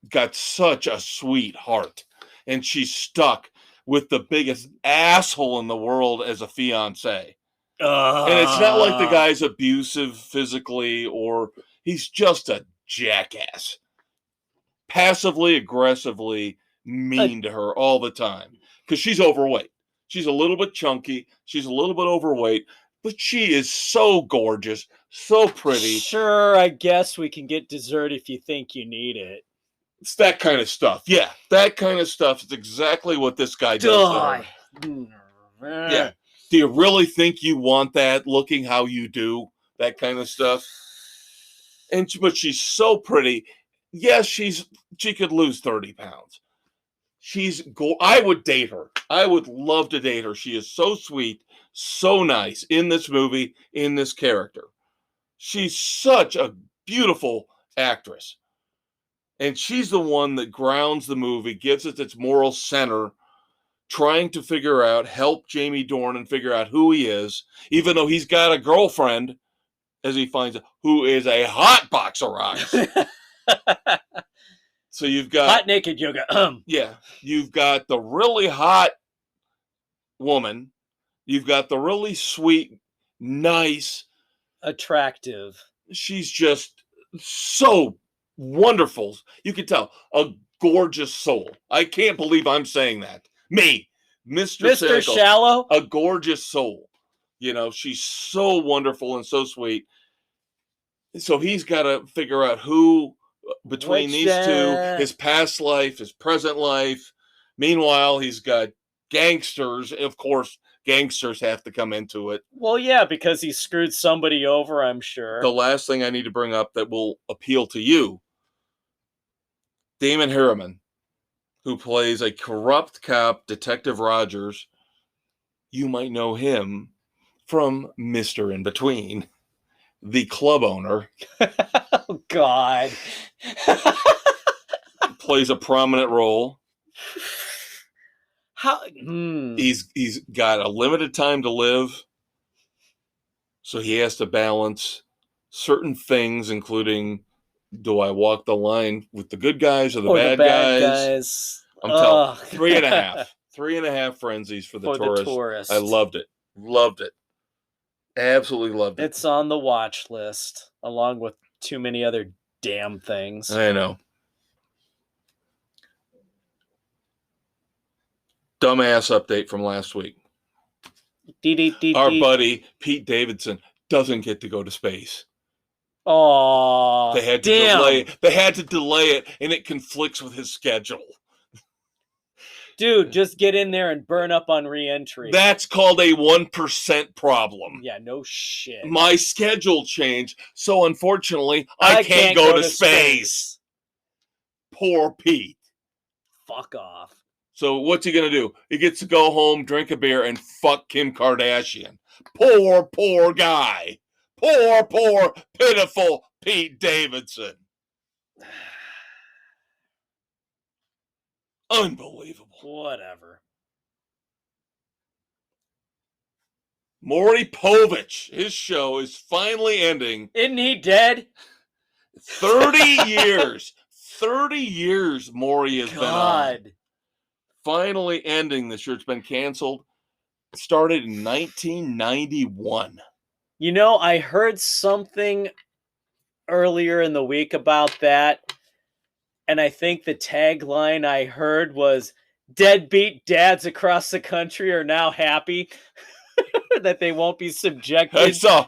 got such a sweet heart. And she's stuck with the biggest asshole in the world as a fiance. And it's not like the guy's abusive physically, or he's just a jackass. Passively, aggressively mean to her all the time. Because she's overweight. She's a little bit chunky. She's a little bit overweight. But she is so gorgeous, so pretty. Sure, I guess we can get dessert if you think you need it. It's that kind of stuff. Yeah, that kind of stuff is exactly what this guy does. Yeah. Do you really think you want that looking how you do? That kind of stuff? But she's so pretty. Yes, she could lose 30 pounds. I would date her. I would love to date her. She is so sweet, so nice in this movie, in this character. She's such a beautiful actress. And she's the one that grounds the movie, gives it its moral center, trying to help Jamie Dornan figure out who he is, even though he's got a girlfriend, as he finds out, who is a hot box of rocks. So you've got hot naked yoga. Yeah, you've got the really hot woman. You've got the really sweet, nice, attractive. She's just so wonderful. You can tell a gorgeous soul. I can't believe I'm saying that. Me, Mr. Shallow, a gorgeous soul. She's so wonderful and so sweet. So he's got to figure out who between these two, his past life, his present life. Meanwhile, he's got gangsters. Of course, gangsters have to come into it. Well, yeah, because he screwed somebody over, I'm sure. The last thing I need to bring up that will appeal to you, Damon Harriman, who plays a corrupt cop, Detective Rogers. You might know him from Mr. In Between, the club owner. Oh, God. Plays a prominent role. How? He's got a limited time to live, so he has to balance certain things, including, do I walk the line with the good guys or the bad guys? I'm telling you, 3.5. 3.5 frenzies for the tourist. I loved it. Absolutely loved it. It's on the watch list, along with too many other damn things. I know. Dumbass update from last week. Our buddy Pete Davidson doesn't get to go to space. Oh, they had to delay it. They had to delay it, and it conflicts with his schedule. Dude, just get in there and burn up on re-entry. That's called a 1% problem. Yeah, no shit. My schedule changed, so unfortunately, I can't go to space. Poor Pete. Fuck off. So what's he going to do? He gets to go home, drink a beer, and fuck Kim Kardashian. Poor guy. Poor, pitiful Pete Davidson. Unbelievable. Whatever. Maury Povich, his show is finally ending. Isn't he dead? 30 years. 30 years Maury has been on. Finally ending this year. It's been canceled. It started in 1991. You know, I heard something earlier in the week about that, and I think the tagline I heard was "Deadbeat dads across the country are now happy that they won't be subjected." I saw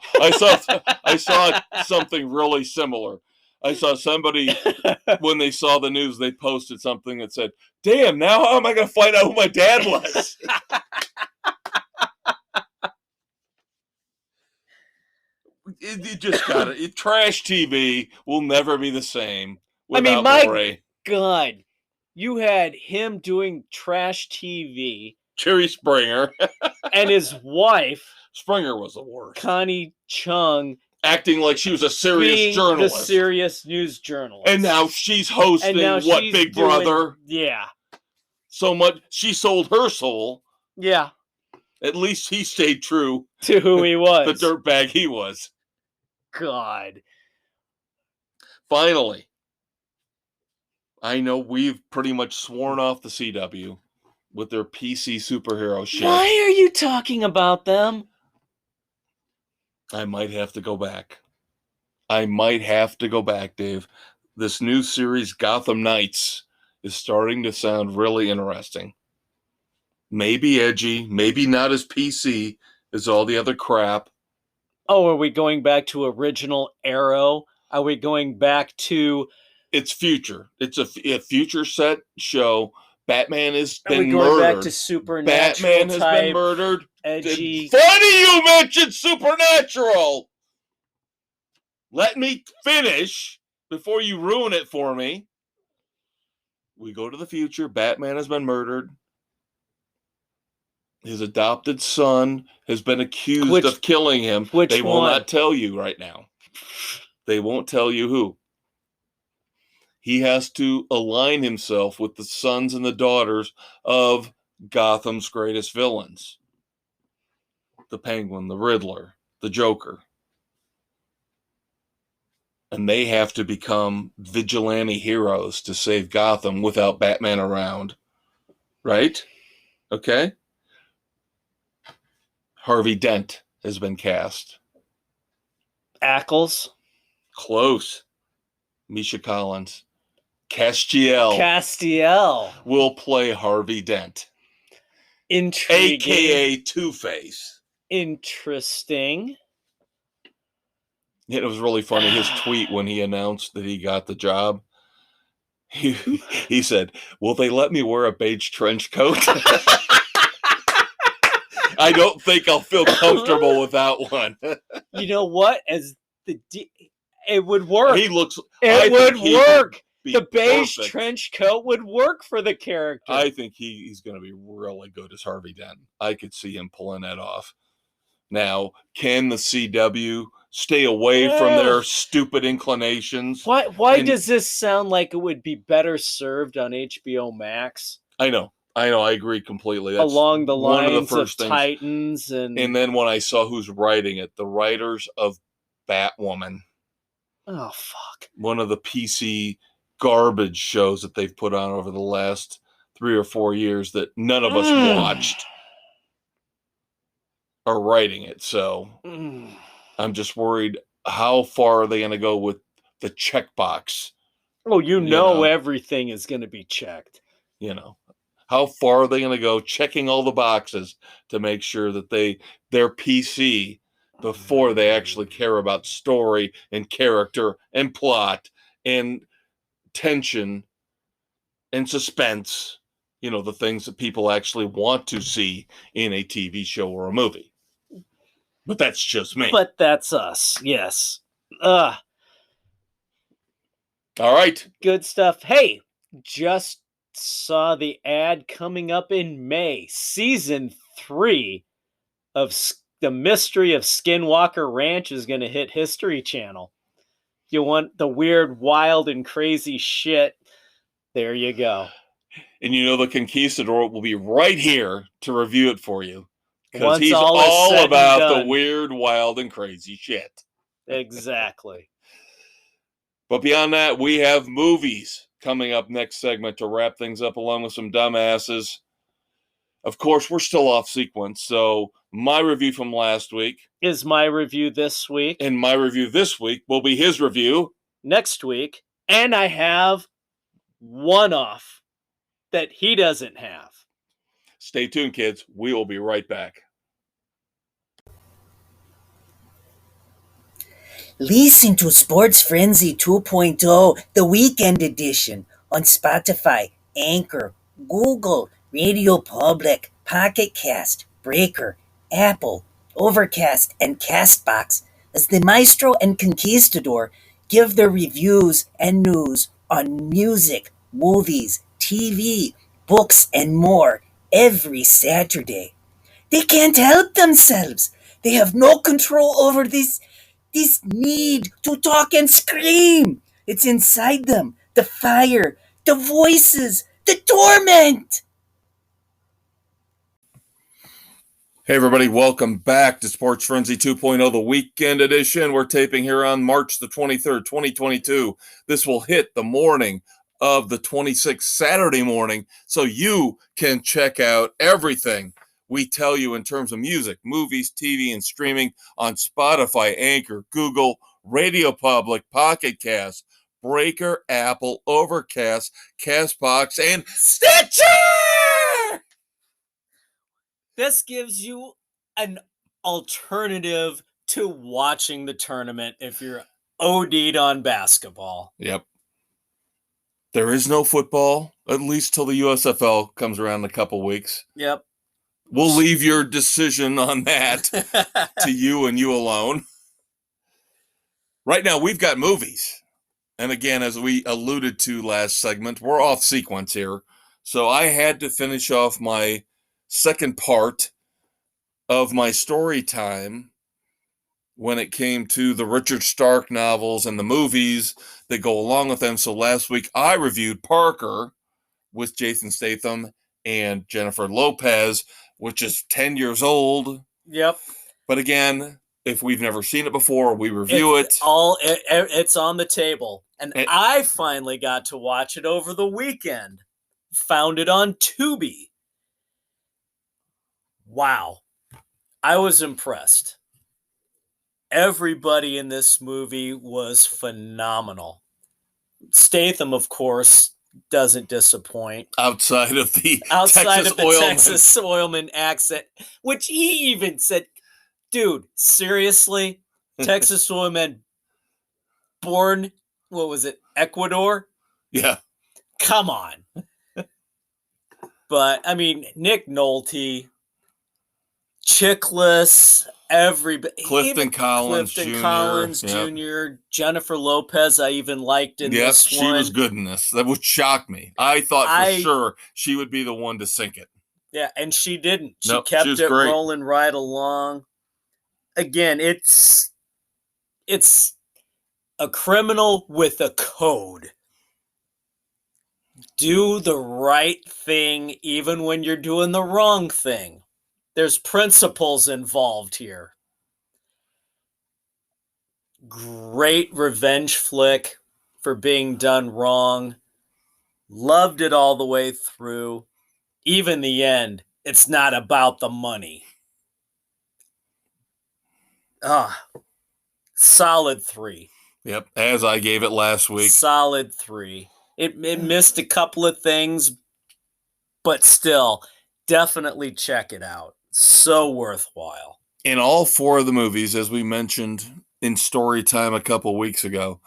something really similar. I saw somebody when they saw the news, they posted something that said, "Damn, now how am I going to find out who my dad was?" You just got it. Trash TV will never be the same without Maury. God, you had him doing trash TV. Jerry Springer. And his wife, Springer was the worst. Connie Chung, acting like she was a serious journalist. The serious news journalist. And now she's hosting Big Brother? Yeah. So much. She sold her soul. Yeah. At least he stayed true to who he was. The dirtbag he was. God. Finally, I know we've pretty much sworn off the CW with their PC superhero shit. Why are you talking about them? I might have to go back. Dave. This new series, Gotham Knights, is starting to sound really interesting. Maybe edgy, maybe not as PC as all the other crap. Oh, are we going back to original Arrow? Are we going back to... It's future. It's a future set show. Batman has been murdered. Are we going back to Supernatural Batman has been murdered. Edgy. Funny you mentioned Supernatural! Let me finish before you ruin it for me. We go to the future. Batman has been murdered. His adopted son has been accused of killing him. They will not tell you right now. They won't tell you who. He has to align himself with the sons and the daughters of Gotham's greatest villains. The Penguin, the Riddler, the Joker. And they have to become vigilante heroes to save Gotham without Batman around. Right? Okay? Harvey Dent has been cast. Ackles? Close. Misha Collins. Castiel will play Harvey Dent. Intriguing. AKA Two-Face. Interesting. It was really funny, his tweet when he announced that he got the job. He said, "Will they let me wear a beige trench coat?" I don't think I'll feel comfortable with that one. You know what? It would work. He looks. It would work. The beige perfect. Trench coat would work for the character. I think he's going to be really good as Harvey Dent. I could see him pulling that off. Now, can the CW stay away from their stupid inclinations? Why does this sound like it would be better served on HBO Max? I know. I agree completely. That's along the lines one of, the first Titans and then when I saw who's writing it, the writers of Batwoman. Oh fuck. One of the PC garbage shows that they've put on over the last 3 or 4 years that none of us watched are writing it. So I'm just worried, how far are they going to go with the checkbox? Oh, you know everything is going to be checked. How far are they going to go checking all the boxes to make sure that they're PC before they actually care about story and character and plot and tension and suspense, the things that people actually want to see in a TV show or a movie. But that's just me. But that's us, yes. All right. Good stuff. Hey, just saw the ad coming up in May. Season 3 of The Mystery of Skinwalker Ranch is going to hit History Channel. If you want the weird, wild, and crazy shit, there you go. And the Conquistador will be right here to review it for you. Because he's all about the weird, wild, and crazy shit. Exactly. But beyond that, we have movies Coming up next segment to wrap things up along with some dumbasses. Of course, we're still off sequence, so my review from last week is my review this week. And my review this week will be his review next week. And I have one off that he doesn't have. Stay tuned, kids. We will be right back. Listen to Sports Frenzy 2.0, the weekend edition, on Spotify, Anchor, Google, Radio Public, Pocket Cast, Breaker, Apple, Overcast, and Castbox, as the Maestro and Conquistador give their reviews and news on music, movies, TV, books, and more every Saturday. They can't help themselves. They have no control over this need to talk and scream. It's inside them. The fire, the voices, the torment. Hey, everybody. Welcome back to Sports Frenzy 2.0, the weekend edition. We're taping here on March the 23rd, 2022. This will hit the morning of the 26th, Saturday morning, so you can check out everything we tell you in terms of music, movies, TV, and streaming on Spotify, Anchor, Google, Radio Public, Pocket Cast, Breaker, Apple, Overcast, Castbox, and Stitcher! This gives you an alternative to watching the tournament if you're OD'd on basketball. Yep. There is no football, at least till the USFL comes around in a couple weeks. Yep. We'll leave your decision on that to you and you alone. Right now, we've got movies. And again, as we alluded to last segment, we're off sequence here. So I had to finish off my second part of my story time when it came to the Richard Stark novels and the movies that go along with them. So last week, I reviewed Parker with Jason Statham and Jennifer Lopez, which is 10 years old. Yep. But again, if we've never seen it before, we review it. It's on the table. And I finally got to watch it over the weekend. Found it on Tubi. Wow. I was impressed. Everybody in this movie was phenomenal. Statham, of course, doesn't disappoint. Outside of the Texas Oilman accent, which he even said, dude, seriously? Texas Oilman born, what was it, Ecuador? Yeah. Come on. But, I mean, Nick Nolte, Chickless, everybody. Clifton Collins Jr., Jennifer Lopez, I even liked in this one. She was good in this. That would shock me. I thought for sure she would be the one to sink it. Yeah, and she didn't. She kept it rolling right along. Again, it's a criminal with a code. Do the right thing even when you're doing the wrong thing. There's principles involved here. Great revenge flick for being done wrong. Loved it all the way through. Even the end, it's not about the money. Solid 3. Yep, as I gave it last week. Solid 3. It missed a couple of things, but still, definitely check it out. So worthwhile. In all 4 of the movies, as we mentioned in story time a couple weeks ago,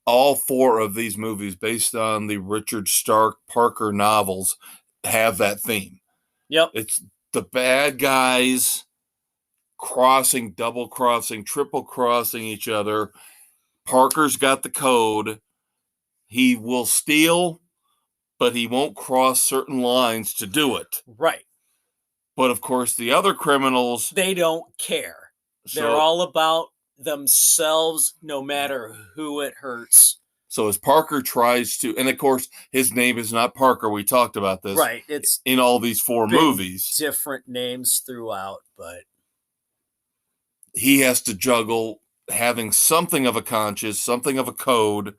all 4 of these movies based on the Richard Stark Parker novels have that theme. Yep. It's the bad guys crossing, double crossing, triple crossing each other. Parker's got the code. He will steal, but he won't cross certain lines to do it. Right. But of course, the other criminals, they don't care. They're all about themselves, no matter who it hurts. So as Parker tries to, and of course, his name is not Parker. We talked about this. Right. It's in all these 4 movies. Different names throughout, but he has to juggle having something of a conscience, something of a code,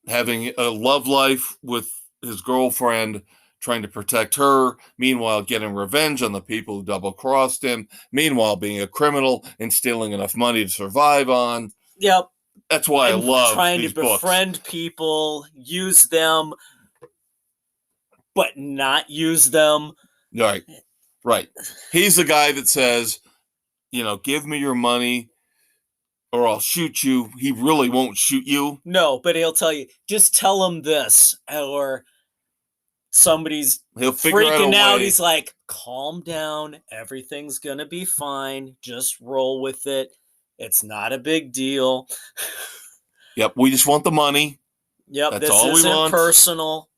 having a love life with his girlfriend, trying to protect her, meanwhile getting revenge on the people who double-crossed him, meanwhile being a criminal and stealing enough money to survive on. Yep. That's why And I love trying these to befriend people, use them, but not use them. Right. He's the guy that says, give me your money or I'll shoot you. He really won't shoot you. No, but he'll tell you, just tell him this. Or somebody's He'll figure out a freaking out. way. He's like, calm down. Everything's going to be fine. Just roll with it. It's not a big deal. Yep, we just want the money. Yep, That's this all we isn't want. personal.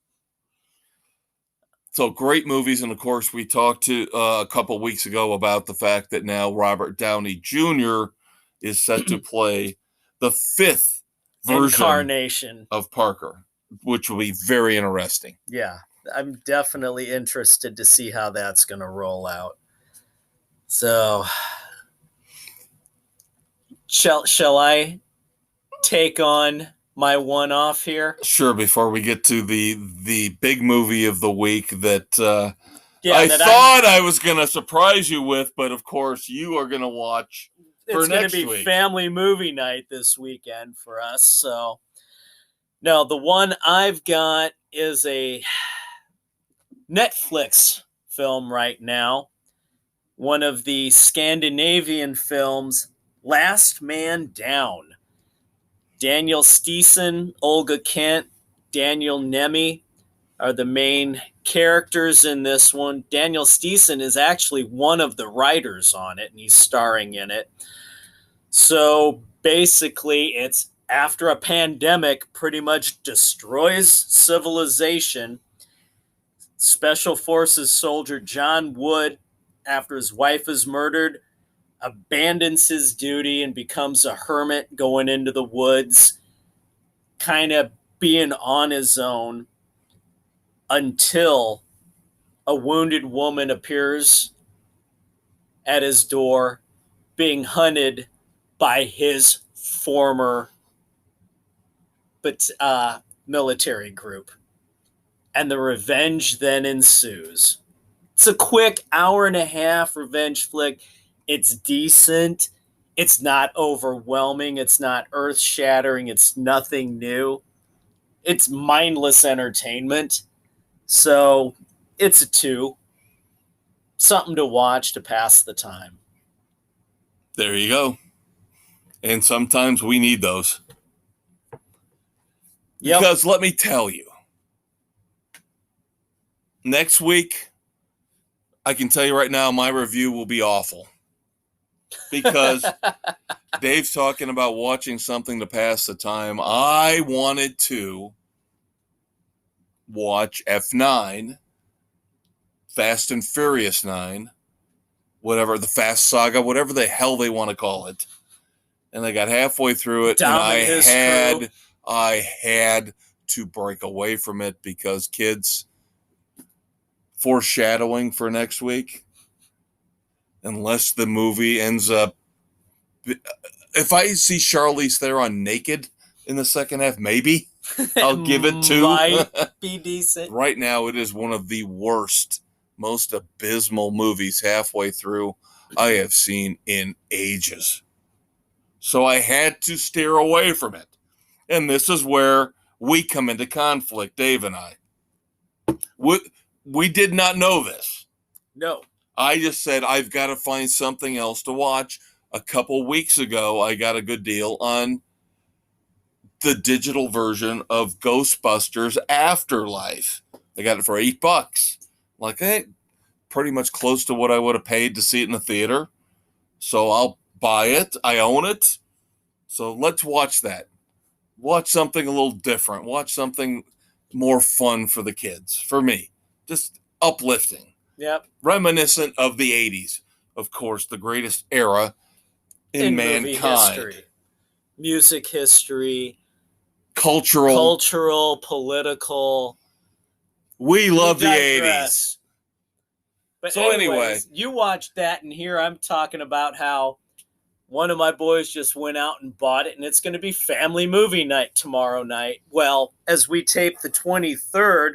So great movies, and of course we talked to a couple weeks ago about the fact that now Robert Downey Jr. is set to play the 5th version Incarnation of Parker, which will be very interesting. Yeah, I'm definitely interested to see how that's going to roll out. So, shall I take on my one-off here? Sure, before we get to the big movie of the week that I was going to surprise you with, but of course you are going to watch for next week. It's going to be family movie night this weekend for us. So, no, the one I've got is a Netflix film right now. One of the Scandinavian films, Last Man Down. Daniel Steeson, Olga Kent, Daniel Nemi are the main characters in this one. Daniel Steeson is actually one of the writers on it, and he's starring in it. So basically, it's after a pandemic pretty much destroys civilization. Special Forces soldier John Wood, after his wife is murdered, abandons his duty and becomes a hermit going into the woods, kind of being on his own until a wounded woman appears at his door being hunted by his former military group. And the revenge then ensues. It's a quick 1.5 hour revenge flick. It's decent. It's not overwhelming. It's not earth-shattering. It's nothing new. It's mindless entertainment. So it's a 2. Something to watch to pass the time. There you go. And sometimes we need those. Yep. Because let me tell you, next week, I can tell you right now, my review will be awful. Because Dave's talking about watching something to pass the time. I wanted to watch F9, Fast and Furious 9, whatever, the Fast Saga, whatever the hell they want to call it. And I got halfway through it, and I had to break away from it because kids, foreshadowing for next week, unless the movie ends up, if I see Charlize Theron naked in the second half, maybe I'll give it 2. Might be decent. Right now, it is one of the worst, most abysmal movies halfway through I have seen in ages. So I had to steer away from it. And this is where we come into conflict, Dave and I. We did not know this. No. I just said, I've got to find something else to watch. A couple weeks ago, I got a good deal on the digital version of Ghostbusters Afterlife. I got it for $8. Like, hey, pretty much close to what I would have paid to see it in the theater. So I'll buy it. I own it. So let's watch that. Watch something a little different. Watch something more fun for the kids. For me. Just uplifting. Yep. Reminiscent of the 80s. Of course, the greatest era in mankind. Movie history. Music history. Cultural, political. We love the 80s. But so anyways, anyway, you watched that, and here I'm talking about how One of my boys just went out and bought it, and it's going to be family movie night tomorrow night. Well, as we tape the 23rd,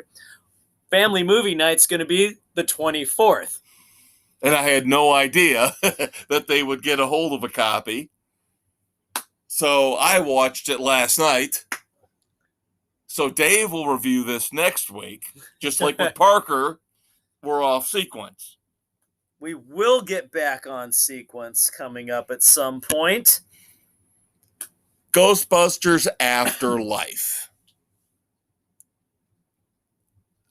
family movie night's going to be the 24th. And I had no idea that they would get a hold of a copy. So I watched it last night. So Dave will review this next week. Just like with Parker, we're off sequence. We will get back on sequence coming up at some point. Ghostbusters Afterlife.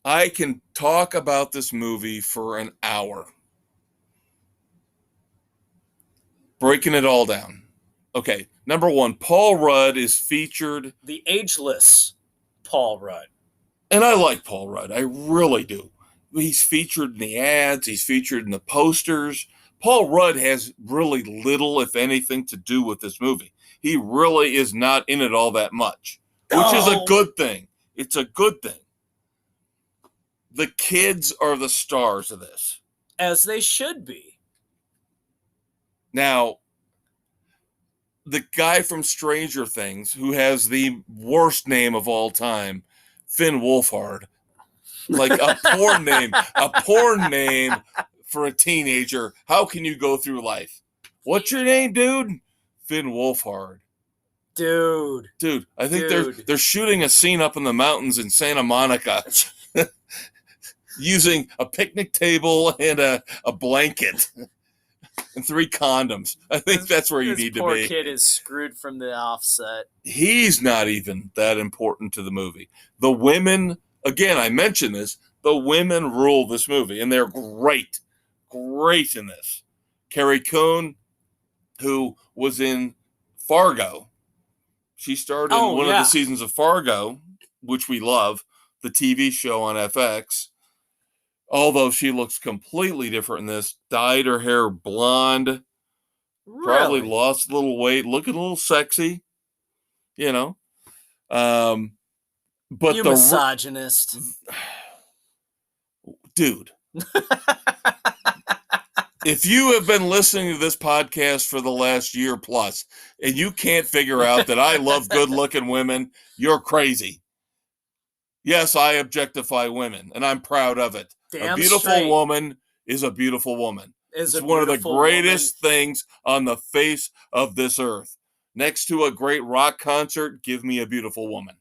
I can talk about this movie for an hour. Breaking it all down. Okay, number one, Paul Rudd is featured. The ageless Paul Rudd. And I like Paul Rudd. I really do. He's featured in the ads. He's featured in the posters. Paul Rudd has really little, if anything, to do with this movie. He really is not in it all that much, which is a good thing. It's a good thing. The kids are the stars of this. As they should be. Now, the guy from Stranger Things, who has the worst name of all time, Finn Wolfhard, like a porn name for a teenager. How can you go through life? What's your name, dude? Finn Wolfhard. Dude, I think they're shooting a scene up in the mountains in Santa Monica using a picnic table and a blanket and 3 condoms. I think that's where you need to be. This poor kid is screwed from the offset. He's not even that important to the movie. The women, again, I mentioned this, the women rule this movie, and they're great. Great in this. Carrie Coon, who was in Fargo. She starred in one of the seasons of Fargo, which we love, the TV show on FX. Although she looks completely different in this. Dyed her hair blonde. Really? Probably lost a little weight. Looking a little sexy. You know. But you misogynist. Dude. If you have been listening to this podcast for the last year plus, and you can't figure out that I love good-looking women, you're crazy. Yes, I objectify women, and I'm proud of it. Damn a beautiful straight. woman is a beautiful woman. It's one of the greatest things on the face of this earth. Next to a great rock concert, give me a beautiful woman.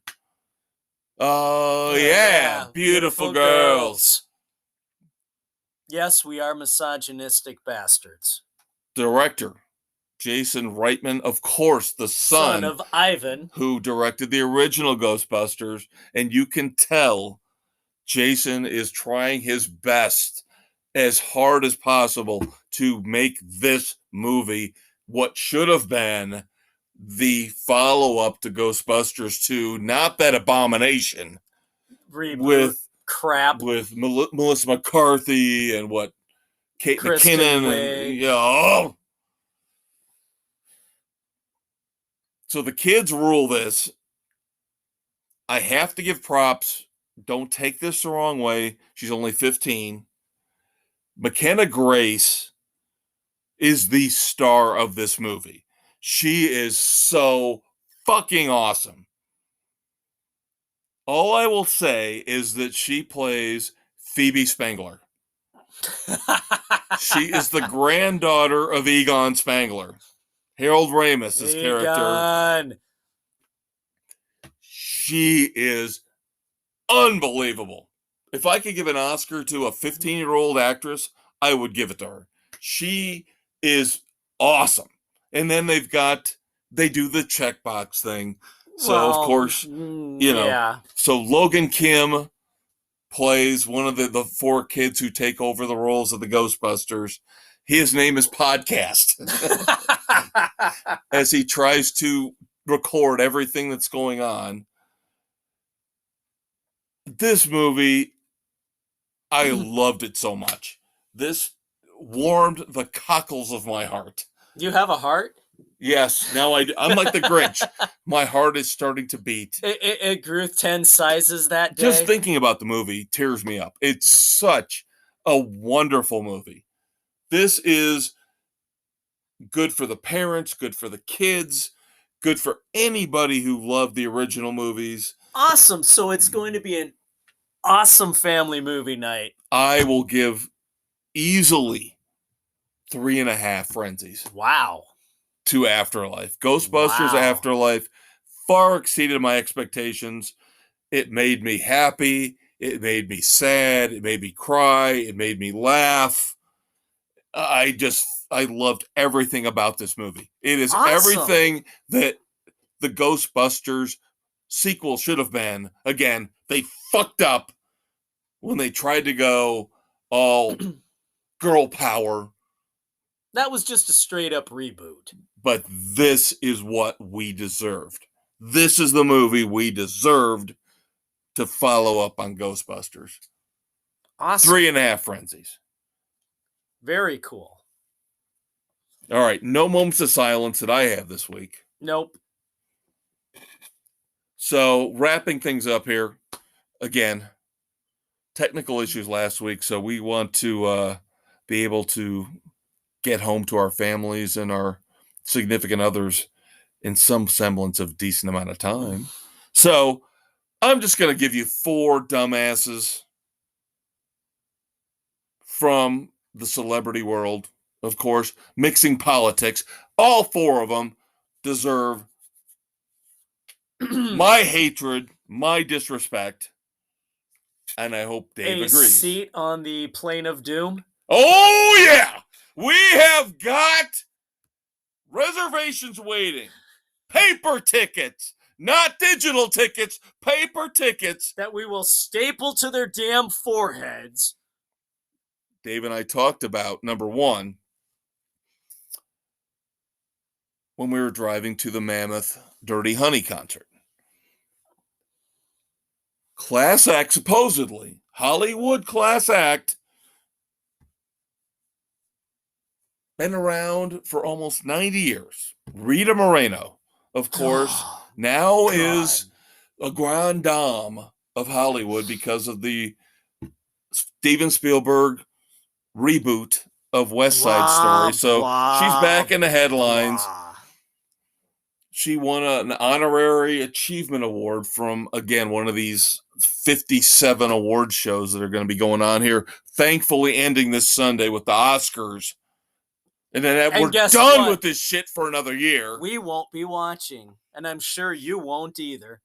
Oh, yeah. Beautiful girls. Yes, we are misogynistic bastards. Director, Jason Reitman, of course, the son of Ivan, who directed the original Ghostbusters. And you can tell Jason is trying his best, as hard as possible, to make this movie what should have been the follow-up to Ghostbusters 2, not that abomination. Reboot with crap. With Melissa McCarthy and Kate Kristen McKinnon. And, So the kids rule this. I have to give props. Don't take this the wrong way. She's only 15. McKenna Grace is the star of this movie. She is so fucking awesome. All I will say is that she plays Phoebe Spangler. She is the granddaughter of Egon Spangler. Harold Ramis' character. She is unbelievable. If I could give an Oscar to a 15-year-old actress, I would give it to her. She is awesome. And then they do the checkbox thing. So, of course, So Logan Kim plays one of the 4 kids who take over the roles of the Ghostbusters. His name is Podcast. As he tries to record everything that's going on. This movie, I loved it so much. This warmed the cockles of my heart. You have a heart? Yes, now I do. I'm like the Grinch. My heart is starting to beat. It grew 10 sizes that day. Just thinking about the movie tears me up. It's such a wonderful movie. This is good for the parents, good for the kids, good for anybody who loved the original movies. Awesome. So it's going to be an awesome family movie night. I will give easily 3.5 frenzies. Wow. To Afterlife. Ghostbusters Wow. Afterlife far exceeded my expectations. It made me happy. It made me sad. It made me cry. It made me laugh. I loved everything about this movie. It is Awesome. everything that the Ghostbusters sequel should have been. Again, they fucked up when they tried to go all girl power. That was just a straight up reboot. But this is what we deserved. This is the movie we deserved to follow up on Ghostbusters. Awesome. 3.5 frenzies. Very cool. All right, no moments of silence that I have this week. Nope. So, wrapping things up here, again, technical issues last week, so we want to be able to get home to our families and our significant others in some semblance of decent amount of time. So, I'm just going to give you 4 dumbasses from the celebrity world, of course, mixing politics. All 4 of them deserve my hatred, my disrespect, and I hope Dave agrees. A seat on the plane of doom? Oh, yeah! We have got reservations waiting. Paper tickets. Not digital tickets, paper tickets. That we will staple to their damn foreheads. Dave and I talked about, number 1, when we were driving to the Mammoth Dirty Honey concert. Class act, supposedly, Hollywood class act, been around for almost 90 years. Rita Moreno, of course, now is a grande dame of Hollywood because of the Steven Spielberg reboot of West Side Story. So she's back in the headlines. She won an honorary achievement award from, again, one of these 57 award shows that are going to be going on here. Thankfully, ending this Sunday with the Oscars. And then we're done with this shit for another year. We won't be watching. And I'm sure you won't either.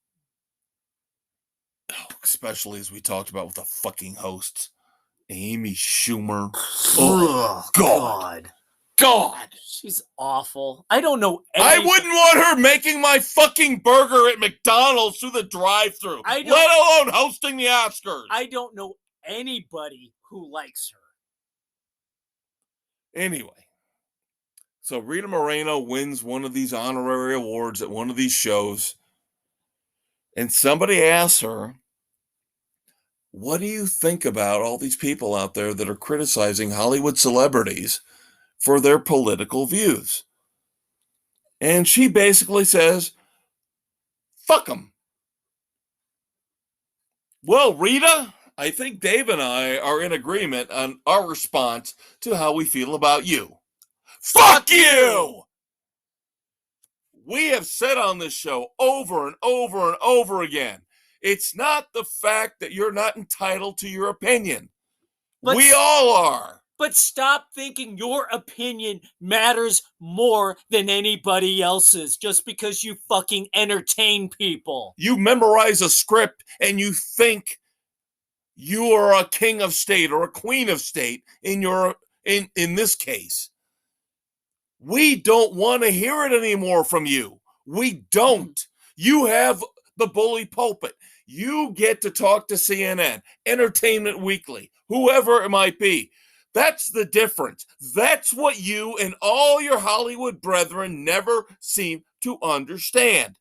Oh, especially as we talked about with the fucking hosts. Amy Schumer. Oh, God. She's awful. I don't know anything. I wouldn't want her making my fucking burger at McDonald's through the drive-thru, let alone hosting the Oscars. I don't know anybody who likes her. Anyway, so Rita Moreno wins one of these honorary awards at one of these shows, and somebody asks her, what do you think about all these people out there that are criticizing Hollywood celebrities for their political views? And she basically says, fuck them. Well, Rita, I think Dave and I are in agreement on our response to how we feel about you. Fuck you! We have said on this show over and over and over again, it's not the fact that you're not entitled to your opinion. We all are. But stop thinking your opinion matters more than anybody else's just because you fucking entertain people. You memorize a script and you think you are a king of state or a queen of state in this case. We don't want to hear it anymore from you. We don't. You have the bully pulpit. You get to talk to CNN, Entertainment Weekly, whoever it might be. That's the difference. That's what you and all your Hollywood brethren never seem to understand.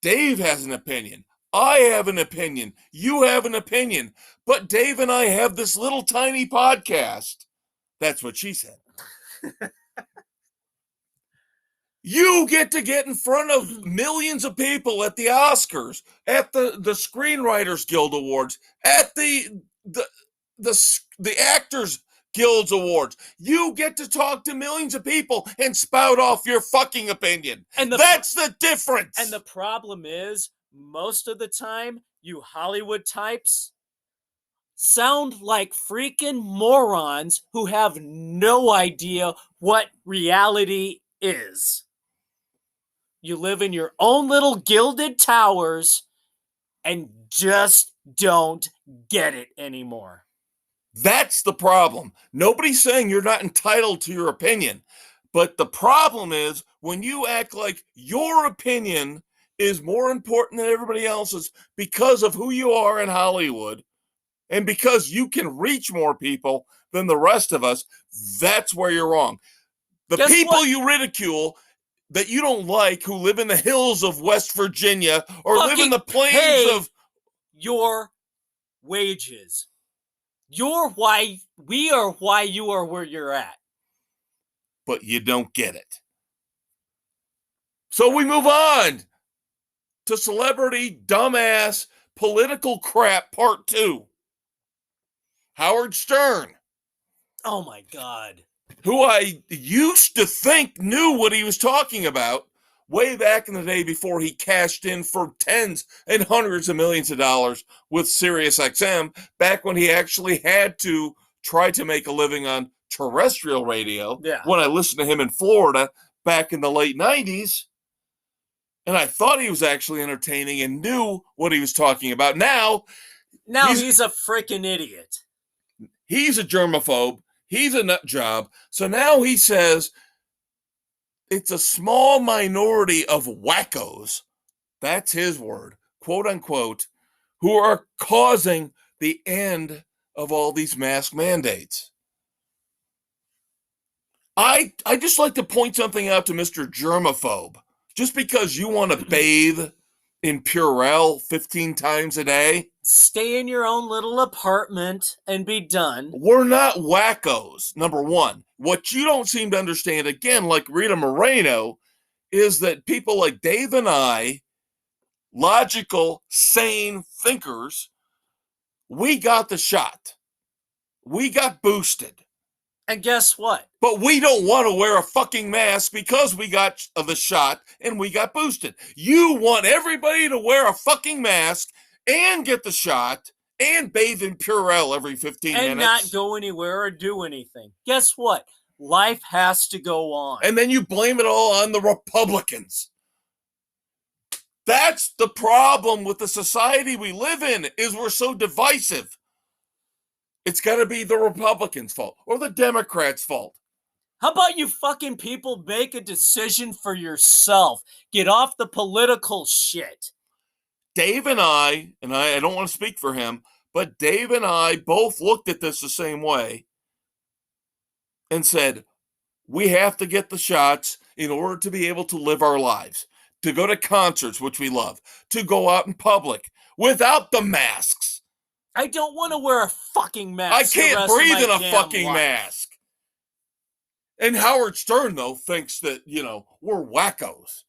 Dave has an opinion. I have an opinion. You have an opinion. But Dave and I have this little tiny podcast. That's what she said. You get in front of millions of people at the Oscars, at the Screenwriters Guild Awards, at the Actors Guilds Awards. You get to talk to millions of people and spout off your fucking opinion. And that's the difference. And the problem is, most of the time, you Hollywood types sound like freaking morons who have no idea what reality is. You live in your own little gilded towers and just don't get it anymore. That's the problem. Nobody's saying you're not entitled to your opinion. But the problem is when you act like your opinion is more important than everybody else's because of who you are in Hollywood and because you can reach more people than the rest of us, that's where you're wrong. The Guess people what? you ridicule that you don't like who live in the hills of West Virginia or live in the plains of your wages. You're why we are why you are where you're at. But you don't get it. So we move on to celebrity, dumbass, political crap part 2. Howard Stern. Oh my God. Who I used to think knew what he was talking about way back in the day before he cashed in for tens and hundreds of millions of dollars with SiriusXM, back when he actually had to try to make a living on terrestrial radio. Yeah. When I listened to him in Florida back in the late 90s, and I thought he was actually entertaining and knew what he was talking about. Now he's a freaking idiot. He's a germaphobe. He's a nut job. So now he says it's a small minority of wackos, that's his word, quote unquote, who are causing the end of all these mask mandates. I just like to point something out to Mr. Germaphobe. Just because you want to bathe in Purell 15 times a day, stay in your own little apartment and be done. We're not wackos, number one. What you don't seem to understand, again, like Rita Moreno, is that people like Dave and I, logical, sane thinkers, we got the shot. We got boosted. And guess what? But we don't want to wear a fucking mask because we got the shot and we got boosted. You want everybody to wear a fucking mask and get the shot and bathe in Purell every 15 minutes. And not go anywhere or do anything. Guess what? Life has to go on. And then you blame it all on the Republicans. That's the problem with the society we live in, is we're so divisive. It's got to be the Republicans' fault or the Democrats' fault. How about you fucking people make a decision for yourself? Get off the political shit. Dave and I don't want to speak for him, but Dave and I both looked at this the same way and said, we have to get the shots in order to be able to live our lives, to go to concerts, which we love, to go out in public without the masks. I don't want to wear a fucking mask. I can't breathe in a fucking mask. And Howard Stern, though, thinks that, we're wackos.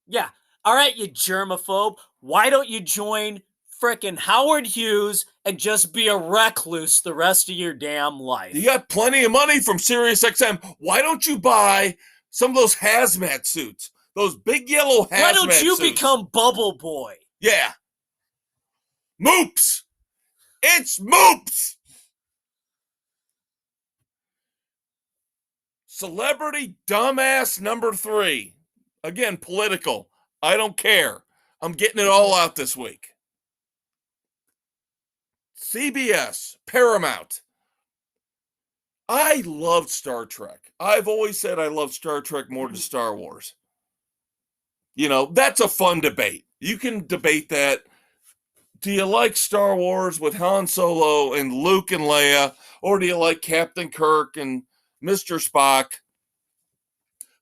Yeah. All right, you germaphobe. Why don't you join frickin' Howard Hughes and just be a recluse the rest of your damn life? You got plenty of money from SiriusXM. Why don't you buy some of those hazmat suits? Those big yellow hazmat suits. Why don't you become Bubble Boy? Yeah. Moops! It's Moops! Celebrity dumbass number 3. Again, political. I don't care. I'm getting it all out this week. CBS, Paramount. I loved Star Trek. I've always said I love Star Trek more than Star Wars. That's a fun debate. You can debate that. Do you like Star Wars with Han Solo and Luke and Leia, or do you like Captain Kirk and Mr. Spock?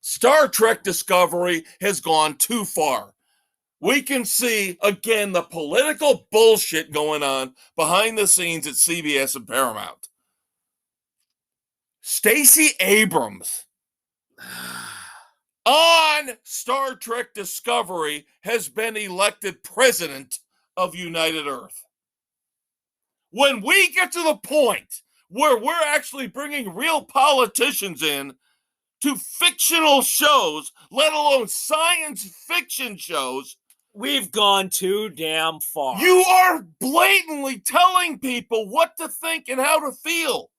Star Trek Discovery has gone too far. We can see, again, the political bullshit going on behind the scenes at CBS and Paramount. Stacey Abrams on Star Trek Discovery has been elected president of United Earth. When we get to the point where we're actually bringing real politicians in to fictional shows, let alone science fiction shows. We've gone too damn far. You are blatantly telling people what to think and how to feel.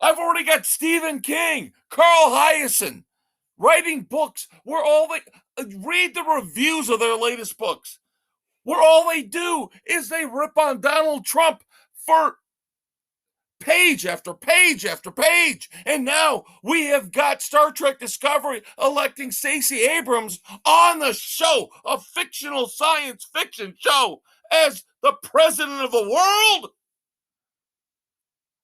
I've already got Stephen King, Carl Hyacin writing books where all they read the reviews of their latest books, where all they do is they rip on Donald Trump for page after page after page. And now we have got Star Trek Discovery electing Stacey Abrams on the show, a fictional science fiction show, as the president of the world.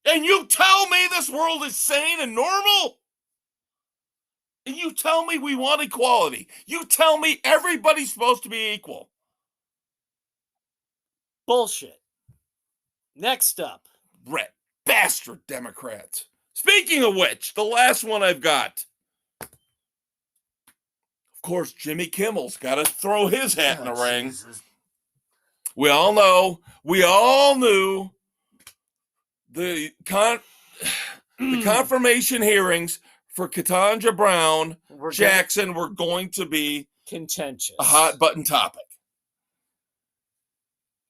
And you tell me this world is sane and normal? And you tell me we want equality? You tell me everybody's supposed to be equal? Bullshit. Next up. Red bastard Democrats. Speaking of which, the last one I've got. Of course, Jimmy Kimmel's got to throw his hat in the ring. Jesus. We all know, we all knew the confirmation hearings for Ketanji Brown Jackson were going to be contentious, a hot button topic.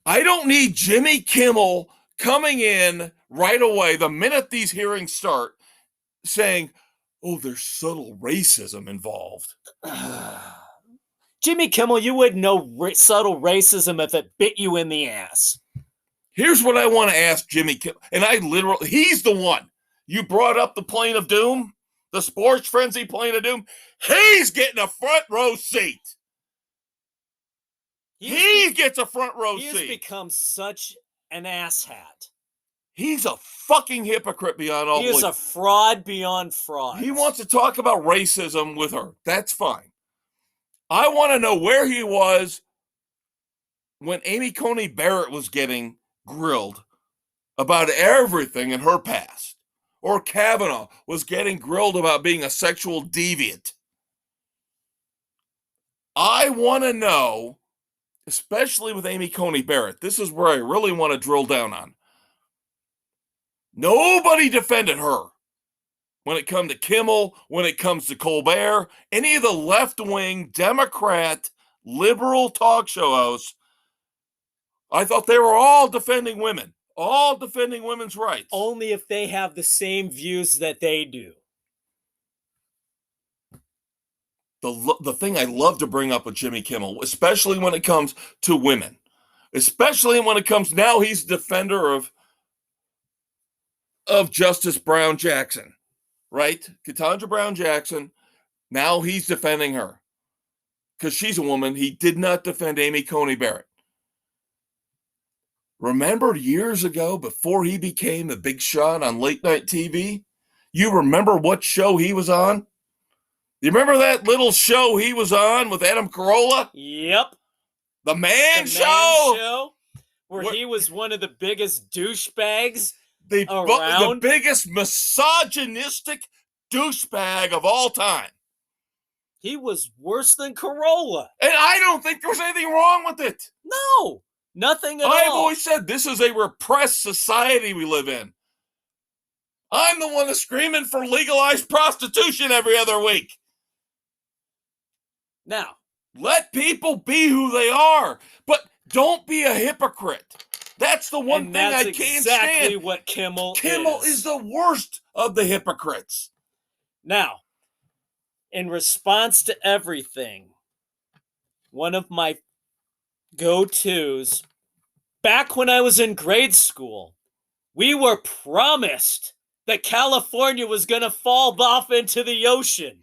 I don't need Jimmy Kimmel coming in right away the minute these hearings start saying, oh, there's subtle racism involved. Jimmy Kimmel, you wouldn't know subtle racism if it bit you in the ass. Here's what I want to ask Jimmy Kimmel, and he's the one. You brought up the plane of doom, the sports frenzy plane of doom. He's getting a front row seat. He gets a front row seat. He has become such an asshat. He's a fucking hypocrite beyond all belief. He is a fraud beyond fraud. He wants to talk about racism with her. That's fine. I want to know where he was when Amy Coney Barrett was getting grilled about everything in her past, or Kavanaugh was getting grilled about being a sexual deviant. I want to know, especially with Amy Coney Barrett, this is where I really want to drill down on. Nobody defended her when it comes to Kimmel, when it comes to Colbert, any of the left-wing Democrat liberal talk show hosts. I thought they were all defending women, all defending women's rights. Only if they have the same views that they do. The thing I love to bring up with Jimmy Kimmel, especially when it comes to women, especially when it comes, now he's a defender of Justice Brown Jackson, right? Ketanji Brown Jackson, now he's defending her because she's a woman. He did not defend Amy Coney Barrett. Remember years ago, before he became the big shot on late night TV, you remember what show he was on? You remember that little show he was on with Adam Carolla? Yep. The Man Show? Where he was one of the biggest douchebags the around. The biggest misogynistic douchebag of all time. He was worse than Carolla. And I don't think there's anything wrong with it. No, nothing at all. I've always said this is a repressed society we live in. I'm the one that's screaming for legalized prostitution every other week. Now, let people be who they are, but don't be a hypocrite. That's the one thing I can't stand. That's exactly what Kimmel is the worst of the hypocrites. Now, in response to everything, one of my go-tos, back when I was in grade school, we were promised that California was going to fall off into the ocean.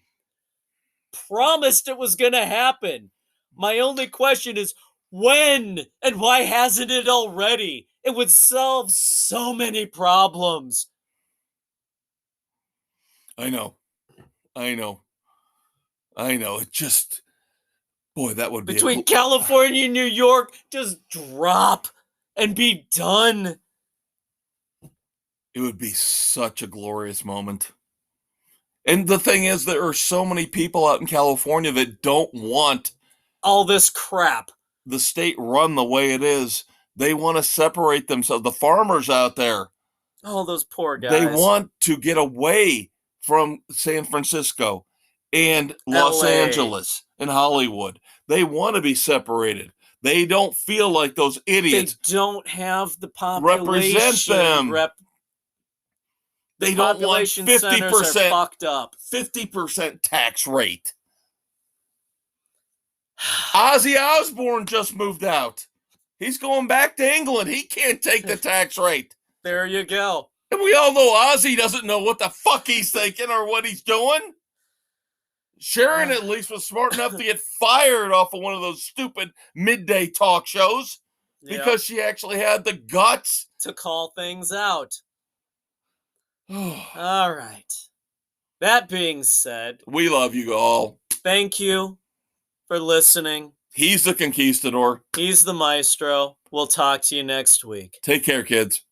Promised it was going to happen. My only question is, when and why hasn't it already? It would solve so many problems. I know. It just, boy, that would be between California and New York, just drop and be done. It would be such a glorious moment. And the thing is, there are so many people out in California that don't want all this crap. The state run the way it is. They want to separate themselves. The farmers out there, Oh, those poor guys. They want to get away from San Francisco and Los LA. Angeles and Hollywood. They want to be separated. They don't feel like those idiots. They don't have the population. Represent them. They don't want population centers are 50%, fucked up. 50% tax rate. Ozzy Osbourne just moved out. He's going back to England. He can't take the tax rate. There you go. And we all know Ozzy doesn't know what the fuck he's thinking or what he's doing. Sharon at least was smart enough to get fired off of one of those stupid midday talk shows because she actually had the guts to call things out. All right. That being said, we love you all. Thank you for listening. He's the conquistador. He's the maestro. We'll talk to you next week. Take care, kids.